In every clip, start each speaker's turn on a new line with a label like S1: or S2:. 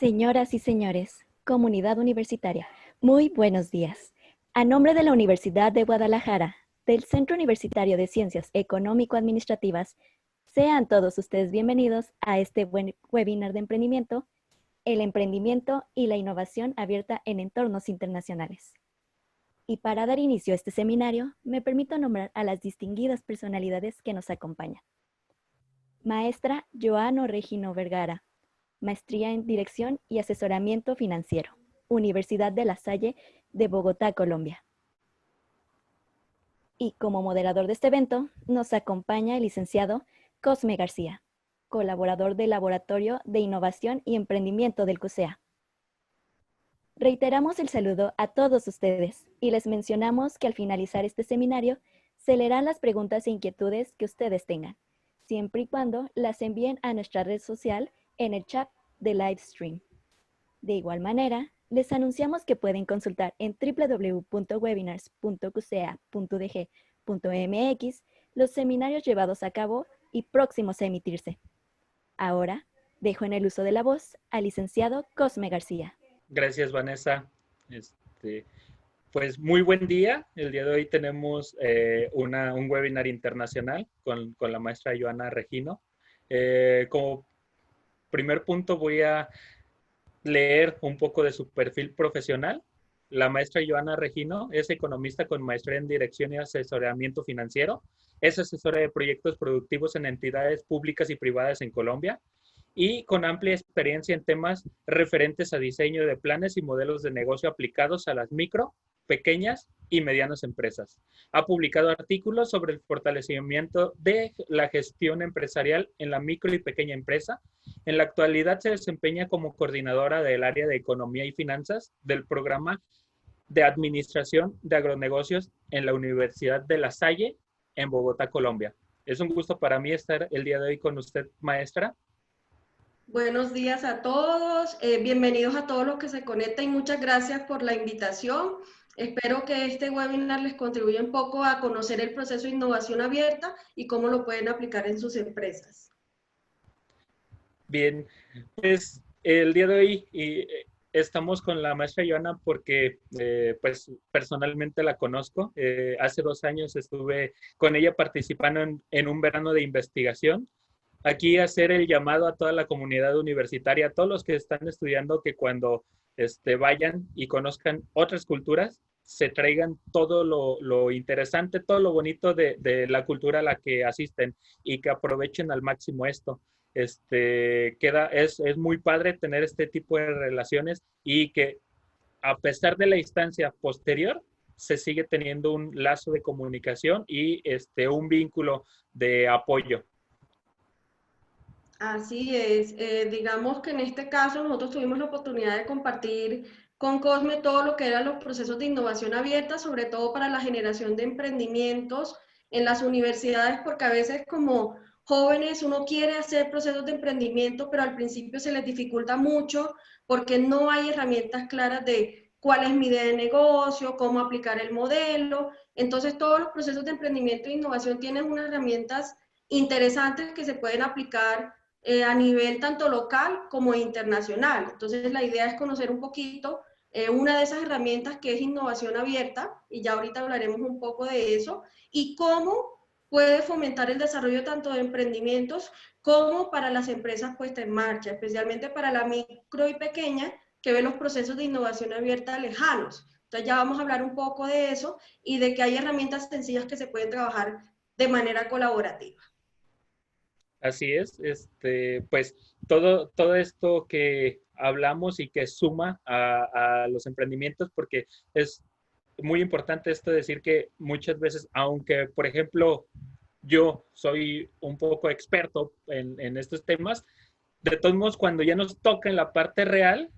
S1: Señoras y señores, comunidad universitaria, muy buenos días. A nombre de la Universidad de Guadalajara, del Centro Universitario de Ciencias Económico-Administrativas, sean todos ustedes bienvenidos a este webinar de emprendimiento, el emprendimiento y la innovación abierta en entornos internacionales. Y para dar inicio a este seminario, me permito nombrar a las distinguidas personalidades que nos acompañan. Maestra Joana Regino Vergara, Maestría en Dirección y Asesoramiento Financiero, Universidad de La Salle de Bogotá, Colombia. Y como moderador de este evento, nos acompaña el licenciado Cosme García, colaborador del Laboratorio de Innovación y Emprendimiento del CUSEA. Reiteramos el saludo a todos ustedes y les mencionamos que al finalizar este seminario se leerán las preguntas e inquietudes que ustedes tengan, siempre y cuando las envíen a nuestra red social en el chat de Livestream. De igual manera, les anunciamos que pueden consultar en www.webinars.qca.dg.mx los seminarios llevados a cabo y próximos a emitirse. Ahora, dejo en el uso de la voz al licenciado Cosme García.
S2: Gracias, Vanessa. Pues muy buen día. El día de hoy tenemos un webinar internacional con la maestra Joana Regino. Como primer punto voy a leer un poco de su perfil profesional. La maestra Joana Regino es economista con maestría en Dirección y Asesoramiento Financiero. Es asesora de proyectos productivos en entidades públicas y privadas en Colombia y con amplia experiencia en temas referentes a diseño de planes y modelos de negocio aplicados a las micro, pequeñas y medianas empresas. Ha publicado artículos sobre el fortalecimiento de la gestión empresarial en la micro y pequeña empresa. En la actualidad se desempeña como coordinadora del área de Economía y Finanzas del programa de Administración de Agronegocios en la Universidad de La Salle en Bogotá, Colombia. Es un gusto para mí estar el día de hoy con usted, maestra.
S3: Buenos días a todos, bienvenidos a todos los que se conectan y muchas gracias por la invitación. Espero que este webinar les contribuya un poco a conocer el proceso de innovación abierta y cómo lo pueden aplicar en sus empresas.
S2: Bien, pues el día de hoy estamos con la maestra Joana porque pues personalmente la conozco. Hace 2 años estuve con ella participando en un verano de investigación. Aquí hacer el llamado a toda la comunidad universitaria, a todos los que están estudiando, que cuando vayan y conozcan otras culturas, se traigan todo lo interesante, todo lo bonito de la cultura a la que asisten y que aprovechen al máximo esto. Es muy padre tener este tipo de relaciones y que a pesar de la instancia posterior, se sigue teniendo un lazo de comunicación y un vínculo de apoyo.
S3: Así es, digamos que en este caso nosotros tuvimos la oportunidad de compartir con Cosme todo lo que eran los procesos de innovación abierta, sobre todo para la generación de emprendimientos en las universidades, porque a veces como jóvenes uno quiere hacer procesos de emprendimiento, pero al principio se les dificulta mucho porque no hay herramientas claras de cuál es mi idea de negocio, cómo aplicar el modelo. Entonces todos los procesos de emprendimiento e innovación tienen unas herramientas interesantes que se pueden aplicar a nivel tanto local como internacional. Entonces la idea es conocer un poquito una de esas herramientas que es innovación abierta, y ya ahorita hablaremos un poco de eso, y cómo puede fomentar el desarrollo tanto de emprendimientos como para las empresas puestas en marcha, especialmente para la micro y pequeña que ve los procesos de innovación abierta lejanos. Entonces ya vamos a hablar un poco de eso y de que hay herramientas sencillas que se pueden trabajar de manera colaborativa.
S2: Así es, pues todo esto que hablamos y que suma a los emprendimientos, porque es muy importante esto de decir que muchas veces, aunque por ejemplo yo soy un poco experto en estos temas, de todos modos cuando ya nos toca en la parte real,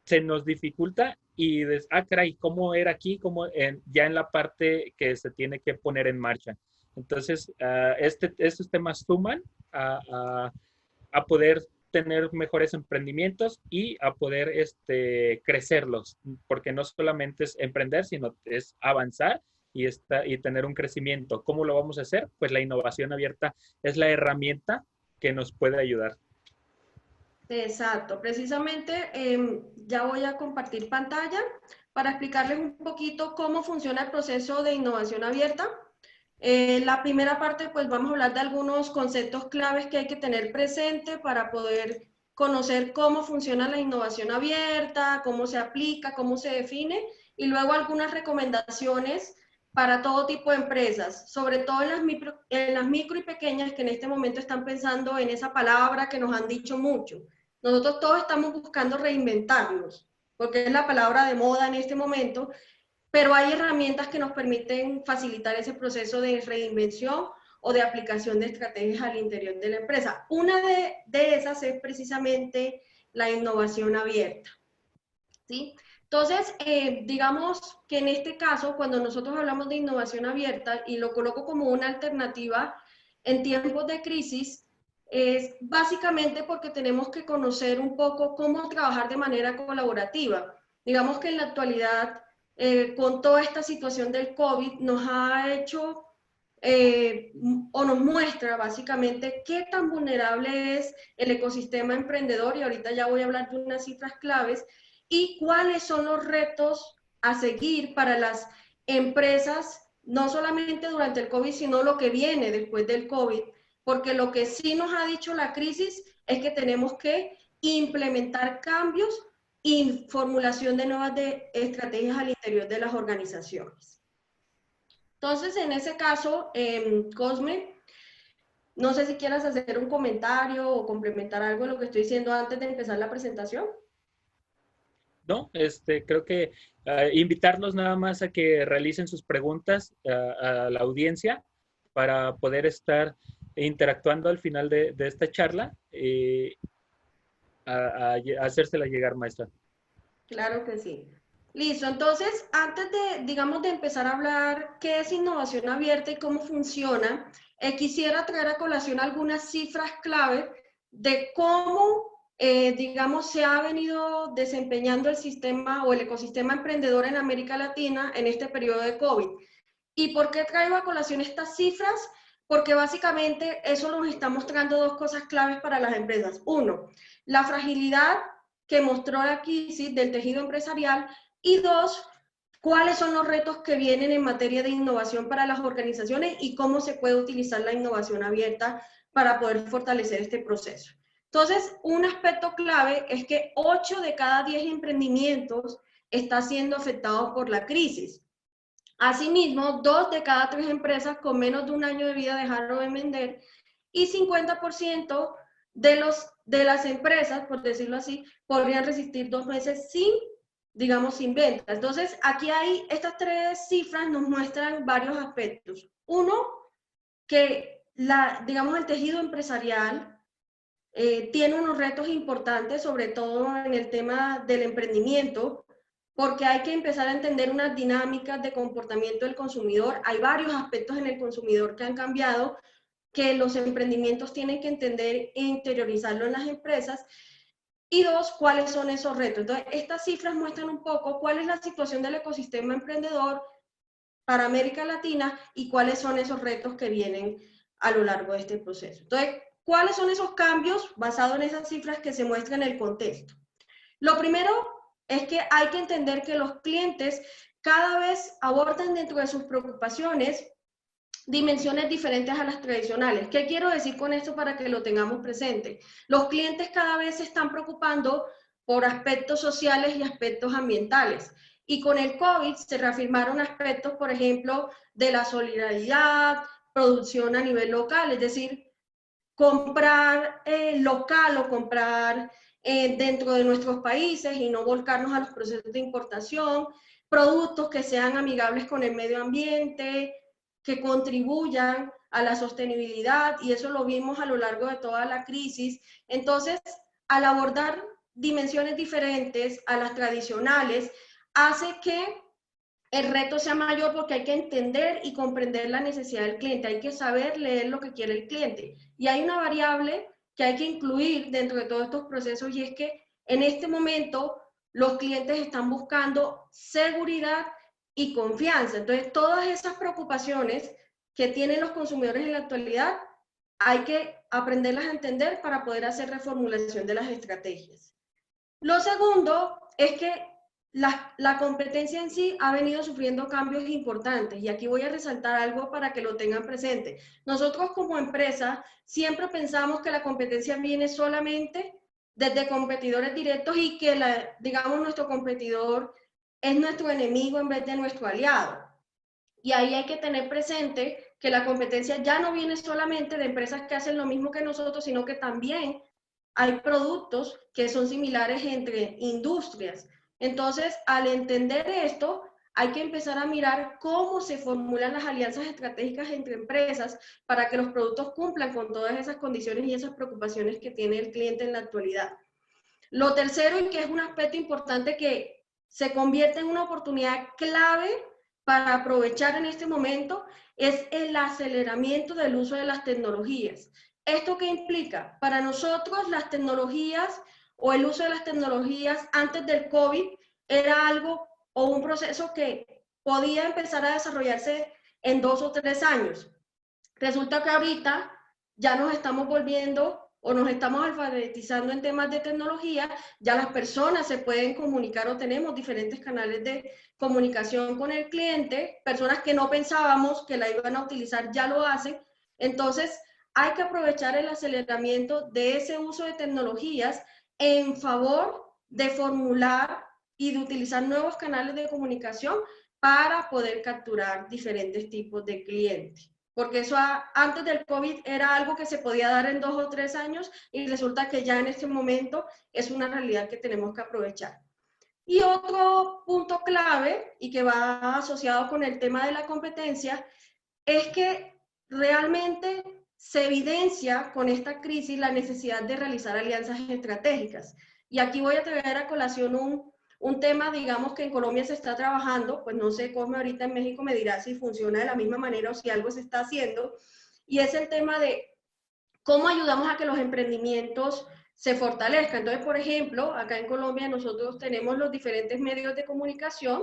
S2: se nos dificulta y caray, ¿cómo era aquí? Ya en la parte que se tiene que poner en marcha. Entonces, estos temas suman a poder tener mejores emprendimientos y a poder crecerlos, porque no solamente es emprender, sino es avanzar y tener un crecimiento. ¿Cómo lo vamos a hacer? Pues la innovación abierta es la herramienta que nos puede ayudar.
S3: Exacto, precisamente ya voy a compartir pantalla para explicarles un poquito cómo funciona el proceso de innovación abierta. La primera parte, pues vamos a hablar de algunos conceptos claves que hay que tener presente para poder conocer cómo funciona la innovación abierta, cómo se aplica, cómo se define, y luego algunas recomendaciones para todo tipo de empresas, sobre todo en las micro y pequeñas que en este momento están pensando en esa palabra que nos han dicho mucho. Nosotros todos estamos buscando reinventarnos, porque es la palabra de moda en este momento, pero hay herramientas que nos permiten facilitar ese proceso de reinvención o de aplicación de estrategias al interior de la empresa. Una de esas es precisamente la innovación abierta, ¿sí? Entonces, digamos que en este caso, cuando nosotros hablamos de innovación abierta, y lo coloco como una alternativa en tiempos de crisis, es básicamente porque tenemos que conocer un poco cómo trabajar de manera colaborativa. Digamos que en la actualidad, con toda esta situación del COVID, nos ha hecho o nos muestra básicamente qué tan vulnerable es el ecosistema emprendedor, y ahorita ya voy a hablar de unas cifras claves, y cuáles son los retos a seguir para las empresas, no solamente durante el COVID, sino lo que viene después del COVID, porque lo que sí nos ha dicho la crisis es que tenemos que implementar cambios y formulación de nuevas estrategias al interior de las organizaciones. Entonces, en ese caso, Cosme, no sé si quieras hacer un comentario o complementar algo de lo que estoy diciendo antes de empezar la presentación.
S2: No, creo que invitarlos nada más a que realicen sus preguntas a la audiencia para poder estar interactuando al final de esta charla y a hacérsela llegar, maestra.
S3: Claro que sí. Listo, entonces, antes de, digamos, de empezar a hablar qué es innovación abierta y cómo funciona, quisiera traer a colación algunas cifras clave de cómo, digamos, se ha venido desempeñando el sistema o el ecosistema emprendedor en América Latina en este periodo de COVID. ¿Y por qué traigo a colación estas cifras? Porque básicamente eso nos está mostrando dos cosas claves para las empresas. Uno, la fragilidad que mostró la crisis del tejido empresarial, y dos, cuáles son los retos que vienen en materia de innovación para las organizaciones y cómo se puede utilizar la innovación abierta para poder fortalecer este proceso. Entonces, un aspecto clave es que 8 de cada 10 emprendimientos está siendo afectados por la crisis. Asimismo, 2 de cada 3 empresas con menos de un año de vida dejaron de vender, y 50% de las empresas, por decirlo así, podrían resistir 2 meses sin ventas. Entonces, aquí hay, estas 3 cifras nos muestran varios aspectos. Uno, que digamos, el tejido empresarial tiene unos retos importantes, sobre todo en el tema del emprendimiento, porque hay que empezar a entender unas dinámicas de comportamiento del consumidor. Hay varios aspectos en el consumidor que han cambiado, que los emprendimientos tienen que entender e interiorizarlo en las empresas. Y dos, ¿cuáles son esos retos? Entonces, estas cifras muestran un poco cuál es la situación del ecosistema emprendedor para América Latina y cuáles son esos retos que vienen a lo largo de este proceso. Entonces, ¿cuáles son esos cambios basados en esas cifras que se muestran en el contexto? Lo primero es que hay que entender que los clientes cada vez abordan dentro de sus preocupaciones dimensiones diferentes a las tradicionales. ¿Qué quiero decir con esto para que lo tengamos presente? Los clientes cada vez se están preocupando por aspectos sociales y aspectos ambientales. Y con el COVID se reafirmaron aspectos, por ejemplo, de la solidaridad, producción a nivel local, es decir, comprar local o comprar dentro de nuestros países y no volcarnos a los procesos de importación, productos que sean amigables con el medio ambiente, que contribuyan a la sostenibilidad, y eso lo vimos a lo largo de toda la crisis. Entonces, al abordar dimensiones diferentes a las tradicionales, hace que el reto sea mayor, porque hay que entender y comprender la necesidad del cliente, hay que saber leer lo que quiere el cliente. Y hay una variable que hay que incluir dentro de todos estos procesos, y es que en este momento los clientes están buscando seguridad y confianza. Entonces, todas esas preocupaciones que tienen los consumidores en la actualidad hay que aprenderlas a entender para poder hacer reformulación de las estrategias. Lo segundo es que la competencia en sí ha venido sufriendo cambios importantes y aquí voy a resaltar algo para que lo tengan presente. Nosotros como empresa siempre pensamos que la competencia viene solamente desde competidores directos y que, digamos, nuestro competidor es nuestro enemigo en vez de nuestro aliado. Y ahí hay que tener presente que la competencia ya no viene solamente de empresas que hacen lo mismo que nosotros, sino que también hay productos que son similares entre industrias. Entonces, al entender esto, hay que empezar a mirar cómo se formulan las alianzas estratégicas entre empresas para que los productos cumplan con todas esas condiciones y esas preocupaciones que tiene el cliente en la actualidad. Lo tercero, y que es un aspecto importante que se convierte en una oportunidad clave para aprovechar en este momento, es el aceleramiento del uso de las tecnologías. ¿Esto qué implica? Para nosotros las tecnologías o el uso de las tecnologías antes del COVID era algo o un proceso que podía empezar a desarrollarse en 2 o 3 años. Resulta que ahorita ya nos estamos volviendo o nos estamos alfabetizando en temas de tecnología, ya las personas se pueden comunicar o tenemos diferentes canales de comunicación con el cliente, personas que no pensábamos que la iban a utilizar ya lo hacen, entonces hay que aprovechar el aceleramiento de ese uso de tecnologías en favor de formular y de utilizar nuevos canales de comunicación para poder capturar diferentes tipos de clientes. Porque eso antes del COVID era algo que se podía dar en 2 o 3 años y resulta que ya en este momento es una realidad que tenemos que aprovechar. Y otro punto clave y que va asociado con el tema de la competencia es que realmente se evidencia con esta crisis la necesidad de realizar alianzas estratégicas. Y aquí voy a traer a colación un tema, digamos, que en Colombia se está trabajando, pues no sé cómo ahorita en México me dirá si funciona de la misma manera o si algo se está haciendo, y es el tema de cómo ayudamos a que los emprendimientos se fortalezcan. Entonces, por ejemplo, acá en Colombia nosotros tenemos los diferentes medios de comunicación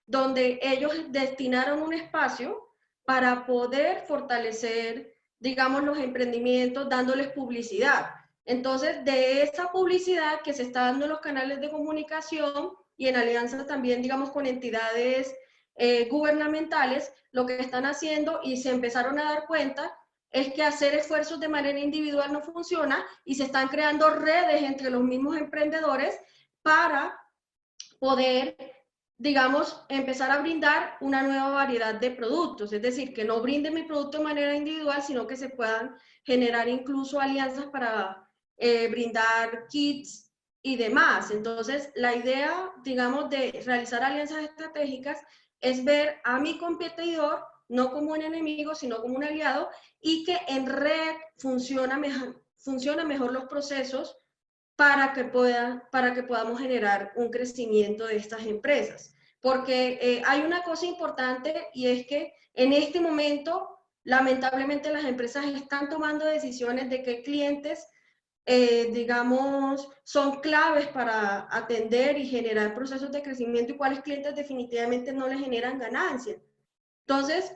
S3: donde ellos destinaron un espacio para poder fortalecer, digamos, los emprendimientos dándoles publicidad. Entonces, de esa publicidad que se está dando en los canales de comunicación y en alianza también, digamos, con entidades gubernamentales, lo que están haciendo y se empezaron a dar cuenta es que hacer esfuerzos de manera individual no funciona y se están creando redes entre los mismos emprendedores para poder, digamos, empezar a brindar una nueva variedad de productos. Es decir, que no brinden mi producto de manera individual, sino que se puedan generar incluso alianzas para brindar kits y demás. Entonces, la idea, digamos, de realizar alianzas estratégicas es ver a mi competidor no como un enemigo, sino como un aliado, y que en red funciona mejor los procesos para que podamos generar un crecimiento de estas empresas. Porque hay una cosa importante y es que en este momento, lamentablemente, las empresas están tomando decisiones de qué clientes, digamos, son claves para atender y generar procesos de crecimiento y cuáles clientes definitivamente no les generan ganancias. Entonces,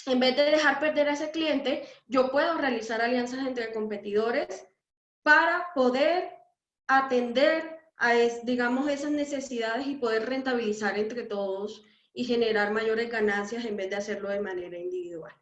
S3: en vez de dejar perder a ese cliente, yo puedo realizar alianzas entre competidores para poder atender a, digamos, esas necesidades y poder rentabilizar entre todos y generar mayores ganancias en vez de hacerlo de manera individual.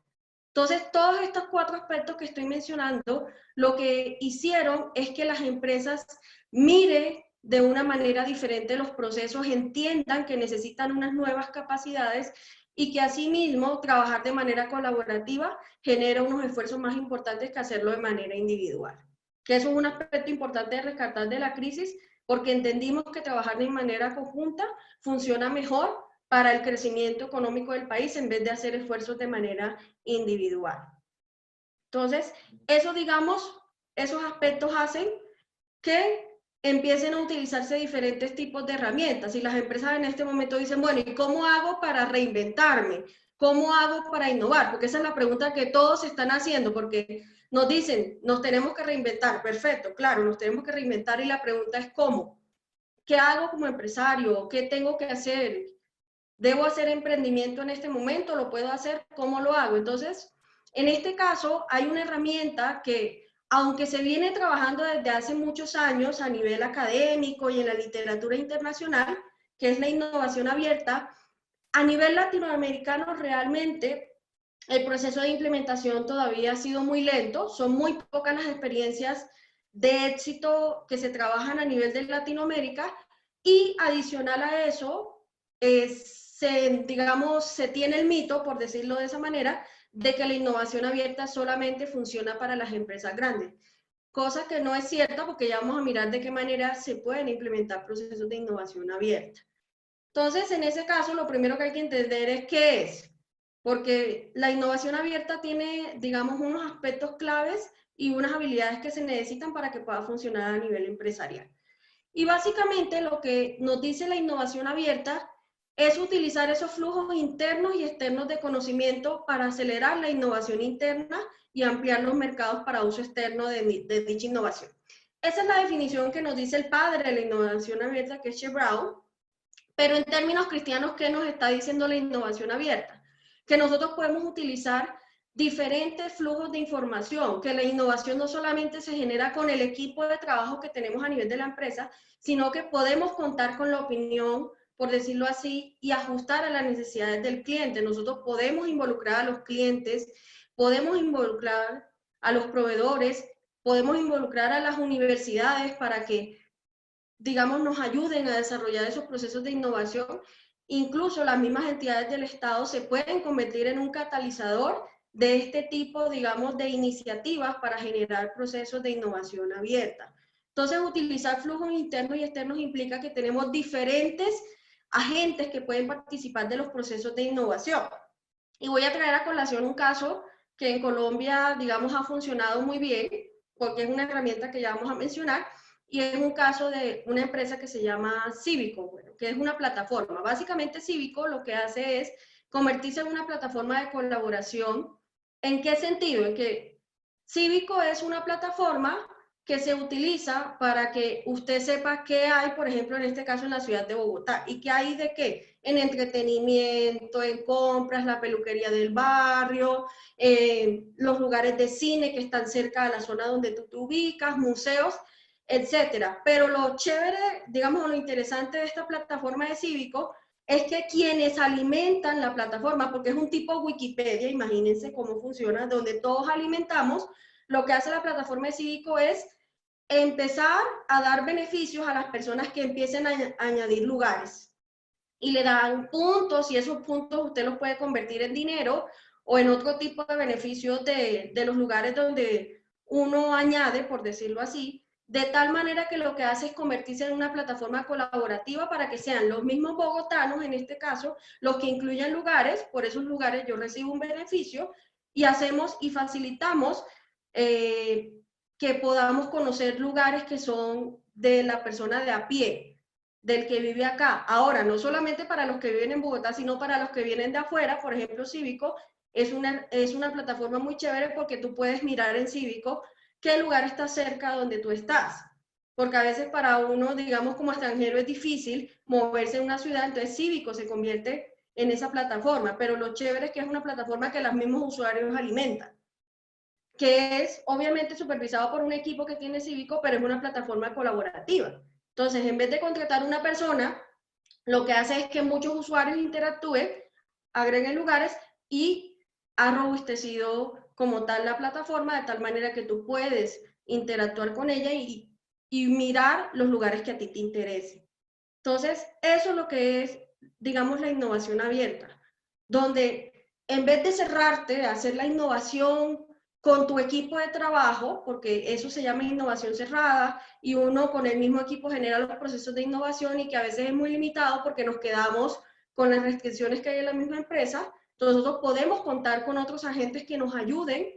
S3: Entonces, todos estos 4 aspectos que estoy mencionando, lo que hicieron es que las empresas miren de una manera diferente los procesos, entiendan que necesitan unas nuevas capacidades y que asimismo trabajar de manera colaborativa genera unos esfuerzos más importantes que hacerlo de manera individual. Que eso es un aspecto importante de rescatar de la crisis, porque entendimos que trabajar de manera conjunta funciona mejor para el crecimiento económico del país en vez de hacer esfuerzos de manera individual. Entonces, eso, digamos, esos aspectos hacen que empiecen a utilizarse diferentes tipos de herramientas y las empresas en este momento dicen, bueno, ¿y cómo hago para reinventarme? ¿Cómo hago para innovar? Porque esa es la pregunta que todos están haciendo, porque nos dicen, nos tenemos que reinventar. Perfecto, claro, nos tenemos que reinventar y la pregunta es ¿cómo? ¿Qué hago como empresario? ¿Qué tengo que hacer? ¿Debo hacer emprendimiento en este momento? ¿Lo puedo hacer? ¿Cómo lo hago? Entonces, En este caso, hay una herramienta que, aunque se viene trabajando desde hace muchos años a nivel académico y en la literatura internacional, que es la innovación abierta, a nivel latinoamericano realmente el proceso de implementación todavía ha sido muy lento, son muy pocas las experiencias de éxito que se trabajan a nivel de Latinoamérica, y adicional a eso, digamos, se tiene el mito, por decirlo de esa manera, de que la innovación abierta solamente funciona para las empresas grandes, cosa que no es cierta, porque ya vamos a mirar de qué manera se pueden implementar procesos de innovación abierta. Entonces, en ese caso, lo primero que hay que entender es qué es, porque la innovación abierta tiene, digamos, unos aspectos claves y unas habilidades que se necesitan para que pueda funcionar a nivel empresarial. Y básicamente lo que nos dice la innovación abierta es utilizar esos flujos internos y externos de conocimiento para acelerar la innovación interna y ampliar los mercados para uso externo de dicha innovación. Esa es la definición que nos dice el padre de la innovación abierta, que es Che Brown. Pero en términos cristianos, ¿qué nos está diciendo la innovación abierta? Que nosotros podemos utilizar diferentes flujos de información, que la innovación no solamente se genera con el equipo de trabajo que tenemos a nivel de la empresa, sino que podemos contar con la opinión, por decirlo así, y ajustar a las necesidades del cliente. Nosotros podemos involucrar a los clientes, podemos involucrar a los proveedores, podemos involucrar a las universidades para que, digamos, nos ayuden a desarrollar esos procesos de innovación. Incluso las mismas entidades del Estado se pueden convertir en un catalizador de este tipo, digamos, de iniciativas para generar procesos de innovación abierta. Entonces, utilizar flujos internos y externos implica que tenemos diferentes agentes que pueden participar de los procesos de innovación. Y voy a traer a colación un caso que en Colombia, digamos, ha funcionado muy bien, porque es una herramienta que ya vamos a mencionar, y es un caso de una empresa que se llama Cívico, bueno, que es una plataforma. Básicamente Cívico lo que hace es convertirse en una plataforma de colaboración. ¿En qué sentido? En que Cívico es una plataforma que se utiliza para que usted sepa qué hay, por ejemplo, en este caso en la ciudad de Bogotá. ¿Y qué hay de qué? En entretenimiento, en compras, la peluquería del barrio, los lugares de cine que están cerca de la zona donde tú te ubicas, museos, etcétera. Pero lo chévere, digamos, lo interesante de esta plataforma de Cívico es que quienes alimentan la plataforma, porque es un tipo Wikipedia, imagínense cómo funciona, donde todos alimentamos, lo que hace la plataforma de Cívico es empezar a dar beneficios a las personas que empiecen a añadir lugares. Y le dan puntos, y esos puntos usted los puede convertir en dinero o en otro tipo de beneficios de los lugares donde uno añade, por decirlo así, de tal manera que lo que hace es convertirse en una plataforma colaborativa para que sean los mismos bogotanos, en este caso, los que incluyan lugares. Por esos lugares yo recibo un beneficio, y hacemos y facilitamos que podamos conocer lugares que son de la persona de a pie, del que vive acá. Ahora, no solamente para los que viven en Bogotá, sino para los que vienen de afuera. Por ejemplo, Cívico es una plataforma muy chévere porque tú puedes mirar en Cívico qué lugar está cerca donde tú estás. Porque a veces para uno, digamos, como extranjero es difícil moverse en una ciudad, entonces Cívico se convierte en esa plataforma. Pero lo chévere es que es una plataforma que los mismos usuarios alimentan, que es obviamente supervisado por un equipo que tiene Cívico, pero es una plataforma colaborativa. Entonces, en vez de contratar una persona, lo que hace es que muchos usuarios interactúen, agreguen lugares y ha robustecido como tal la plataforma de tal manera que tú puedes interactuar con ella y mirar los lugares que a ti te interesen. Entonces, eso es lo que es, digamos, la innovación abierta, donde en vez de cerrarte a hacer la innovación con tu equipo de trabajo, porque eso se llama innovación cerrada, y uno con el mismo equipo genera los procesos de innovación y que a veces es muy limitado porque nos quedamos con las restricciones que hay en la misma empresa. Entonces nosotros podemos contar con otros agentes que nos ayuden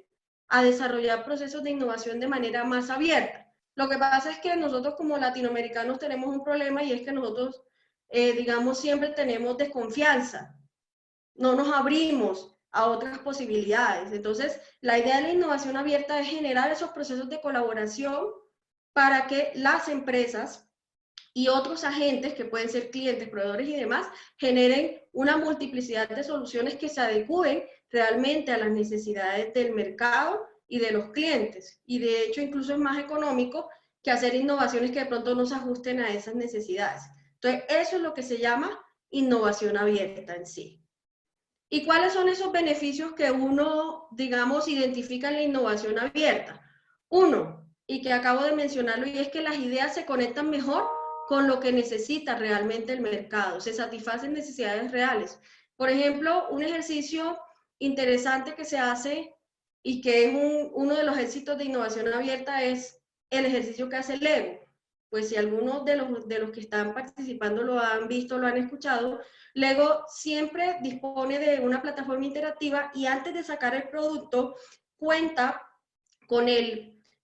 S3: a desarrollar procesos de innovación de manera más abierta. Lo que pasa es que nosotros como latinoamericanos tenemos un problema, y es que nosotros, digamos, siempre tenemos desconfianza, no nos abrimos a otras posibilidades. Entonces, la idea de la innovación abierta es generar esos procesos de colaboración para que las empresas y otros agentes, que pueden ser clientes, proveedores y demás, generen una multiplicidad de soluciones que se adecúen realmente a las necesidades del mercado y de los clientes. Y de hecho incluso es más económico que hacer innovaciones que de pronto no se ajusten a esas necesidades. Entonces, eso es lo que se llama innovación abierta en sí. ¿Y cuáles son esos beneficios que uno, digamos, identifica en la innovación abierta? Uno, y que acabo de mencionarlo, y es que las ideas se conectan mejor con lo que necesita realmente el mercado, se satisfacen necesidades reales. Por ejemplo, un ejercicio interesante que se hace y que es uno de los éxitos de innovación abierta es el ejercicio que hace Lego. Pues si algunos de los que están participando lo han visto, lo han escuchado, Lego siempre dispone de una plataforma interactiva y antes de sacar el producto cuenta con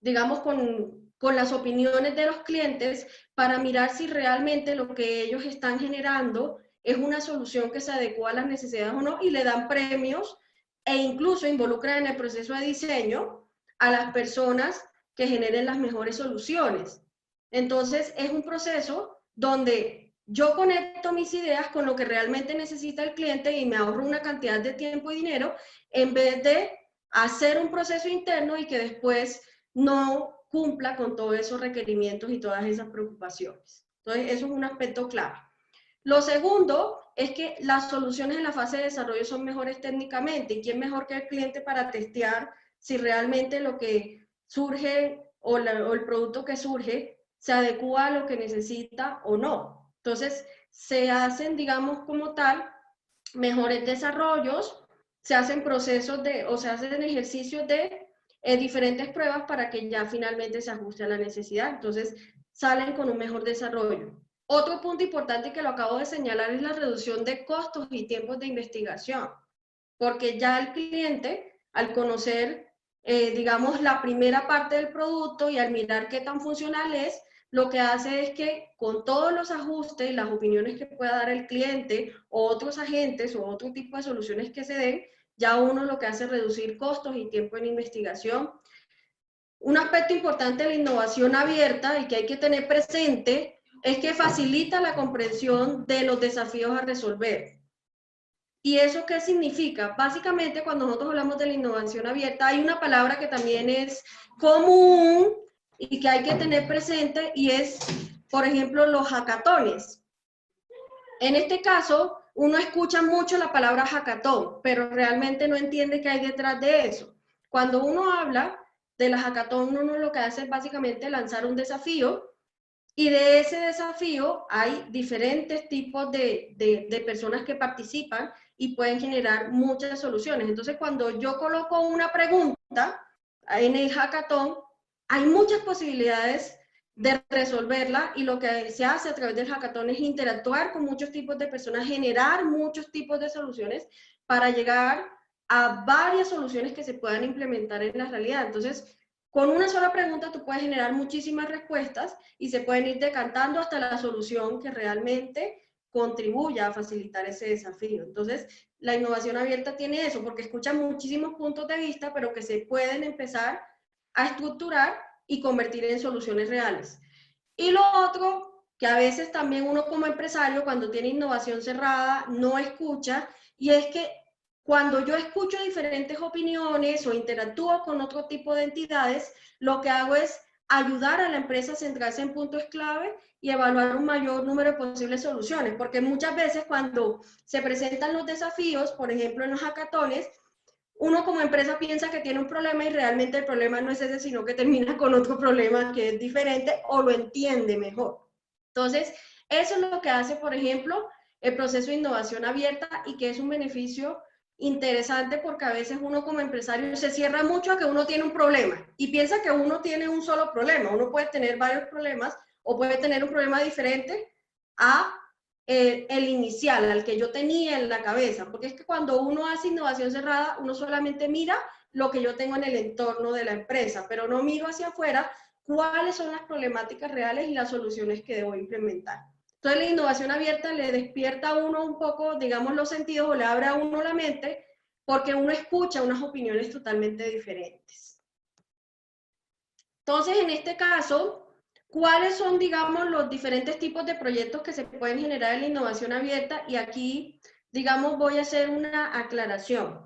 S3: digamos, con las opiniones de los clientes para mirar si realmente lo que ellos están generando es una solución que se adecua a las necesidades o no, y le dan premios e incluso involucran en el proceso de diseño a las personas que generen las mejores soluciones. Entonces, es un proceso donde yo conecto mis ideas con lo que realmente necesita el cliente y me ahorro una cantidad de tiempo y dinero en vez de hacer un proceso interno y que después no cumpla con todos esos requerimientos y todas esas preocupaciones. Entonces, eso es un aspecto clave. Lo segundo es que las soluciones en la fase de desarrollo son mejores técnicamente. ¿Y quién mejor que el cliente para testear si realmente lo que surge o el producto que surge se adecua a lo que necesita o no? Entonces, se hacen, digamos, como tal, mejores desarrollos, se hacen procesos o se hacen ejercicios de diferentes pruebas para que ya finalmente se ajuste a la necesidad. Entonces, salen con un mejor desarrollo. Otro punto importante que lo acabo de señalar es la reducción de costos y tiempos de investigación, porque ya el cliente, al conocer, digamos, la primera parte del producto y al mirar qué tan funcional es, lo que hace es que con todos los ajustes y las opiniones que pueda dar el cliente o otros agentes o otro tipo de soluciones que se den, ya uno lo que hace es reducir costos y tiempo en investigación. Un aspecto importante de la innovación abierta y que hay que tener presente es que facilita la comprensión de los desafíos a resolver. ¿Y eso qué significa? Básicamente, cuando nosotros hablamos de la innovación abierta, hay una palabra que también es común y que hay que tener presente y es, por ejemplo, los hackatones. En este caso, uno escucha mucho la palabra hackatón, pero realmente no entiende qué hay detrás de eso. Cuando uno habla de la hackathon, uno lo que hace es básicamente lanzar un desafío y de ese desafío hay diferentes tipos de personas que participan y pueden generar muchas soluciones. Entonces, cuando yo coloco una pregunta en el hackathon, hay muchas posibilidades de resolverla y lo que se hace a través del hackathon es interactuar con muchos tipos de personas, generar muchos tipos de soluciones para llegar a varias soluciones que se puedan implementar en la realidad. Entonces, con una sola pregunta tú puedes generar muchísimas respuestas y se pueden ir decantando hasta la solución que realmente contribuya a facilitar ese desafío. Entonces, la innovación abierta tiene eso, porque escucha muchísimos puntos de vista, pero que se pueden empezar a estructurar y convertir en soluciones reales. Y lo otro, que a veces también uno como empresario, cuando tiene innovación cerrada, no escucha, y es que cuando yo escucho diferentes opiniones o interactúo con otro tipo de entidades, lo que hago es ayudar a la empresa a centrarse en puntos clave y evaluar un mayor número de posibles soluciones, porque muchas veces cuando se presentan los desafíos, por ejemplo en los hackatones, uno como empresa piensa que tiene un problema y realmente el problema no es ese, sino que termina con otro problema que es diferente o lo entiende mejor. Entonces, eso es lo que hace, por ejemplo, el proceso de innovación abierta y que es un beneficio interesante porque a veces uno como empresario se cierra mucho a que uno tiene un problema y piensa que uno tiene un solo problema. Uno puede tener varios problemas o puede tener un problema diferente a el inicial, al que yo tenía en la cabeza, porque es que cuando uno hace innovación cerrada, uno solamente mira lo que yo tengo en el entorno de la empresa, pero no miro hacia afuera cuáles son las problemáticas reales y las soluciones que debo implementar. Entonces la innovación abierta le despierta a uno un poco, digamos, los sentidos o le abre a uno la mente porque uno escucha unas opiniones totalmente diferentes. Entonces, en este caso, ¿cuáles son, digamos, los diferentes tipos de proyectos que se pueden generar en la innovación abierta? Y aquí, digamos, voy a hacer una aclaración.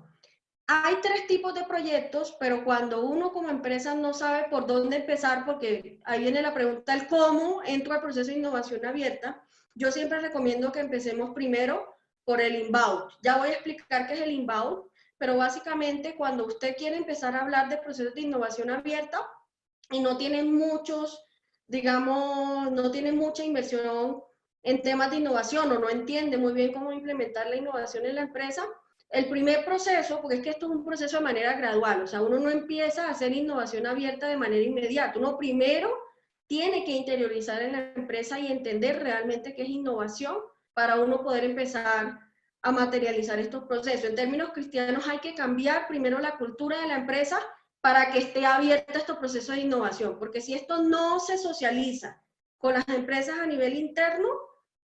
S3: Hay 3 tipos de proyectos, pero cuando uno como empresa no sabe por dónde empezar, porque ahí viene la pregunta, el cómo entro al proceso de innovación abierta, yo siempre recomiendo que empecemos primero por el inbound. Ya voy a explicar qué es el inbound, pero básicamente cuando usted quiere empezar a hablar de procesos de innovación abierta y no tiene muchos, digamos, no tiene mucha inversión en temas de innovación o no entiende muy bien cómo implementar la innovación en la empresa, el primer proceso, porque es que esto es un proceso de manera gradual, o sea, uno no empieza a hacer innovación abierta de manera inmediata, uno primero tiene que interiorizar en la empresa y entender realmente qué es innovación para uno poder empezar a materializar estos procesos. En términos cristianos hay que cambiar primero la cultura de la empresa para que esté abierta a estos procesos de innovación, porque si esto no se socializa con las empresas a nivel interno,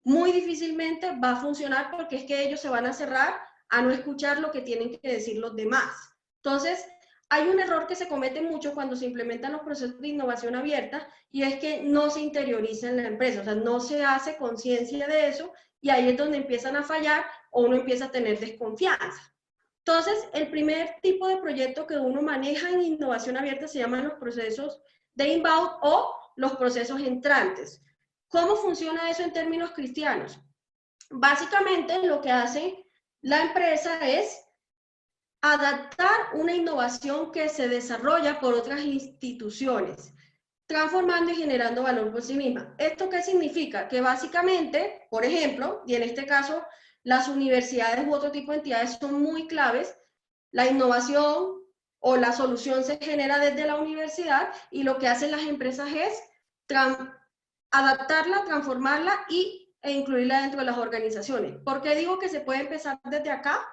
S3: muy difícilmente va a funcionar porque es que ellos se van a cerrar a no escuchar lo que tienen que decir los demás. Entonces, hay un error que se comete mucho cuando se implementan los procesos de innovación abierta y es que no se interioriza en la empresa, o sea, no se hace conciencia de eso y ahí es donde empiezan a fallar o uno empieza a tener desconfianza. Entonces, el primer tipo de proyecto que uno maneja en innovación abierta se llaman los procesos de inbound o los procesos entrantes. ¿Cómo funciona eso en términos cristianos? Básicamente lo que hace la empresa es adaptar una innovación que se desarrolla por otras instituciones, transformando y generando valor por sí misma. ¿Esto qué significa? Que básicamente, por ejemplo, y en este caso las universidades u otro tipo de entidades son muy claves, la innovación o la solución se genera desde la universidad y lo que hacen las empresas es adaptarla, transformarla e incluirla dentro de las organizaciones. ¿Por qué digo que se puede empezar desde acá?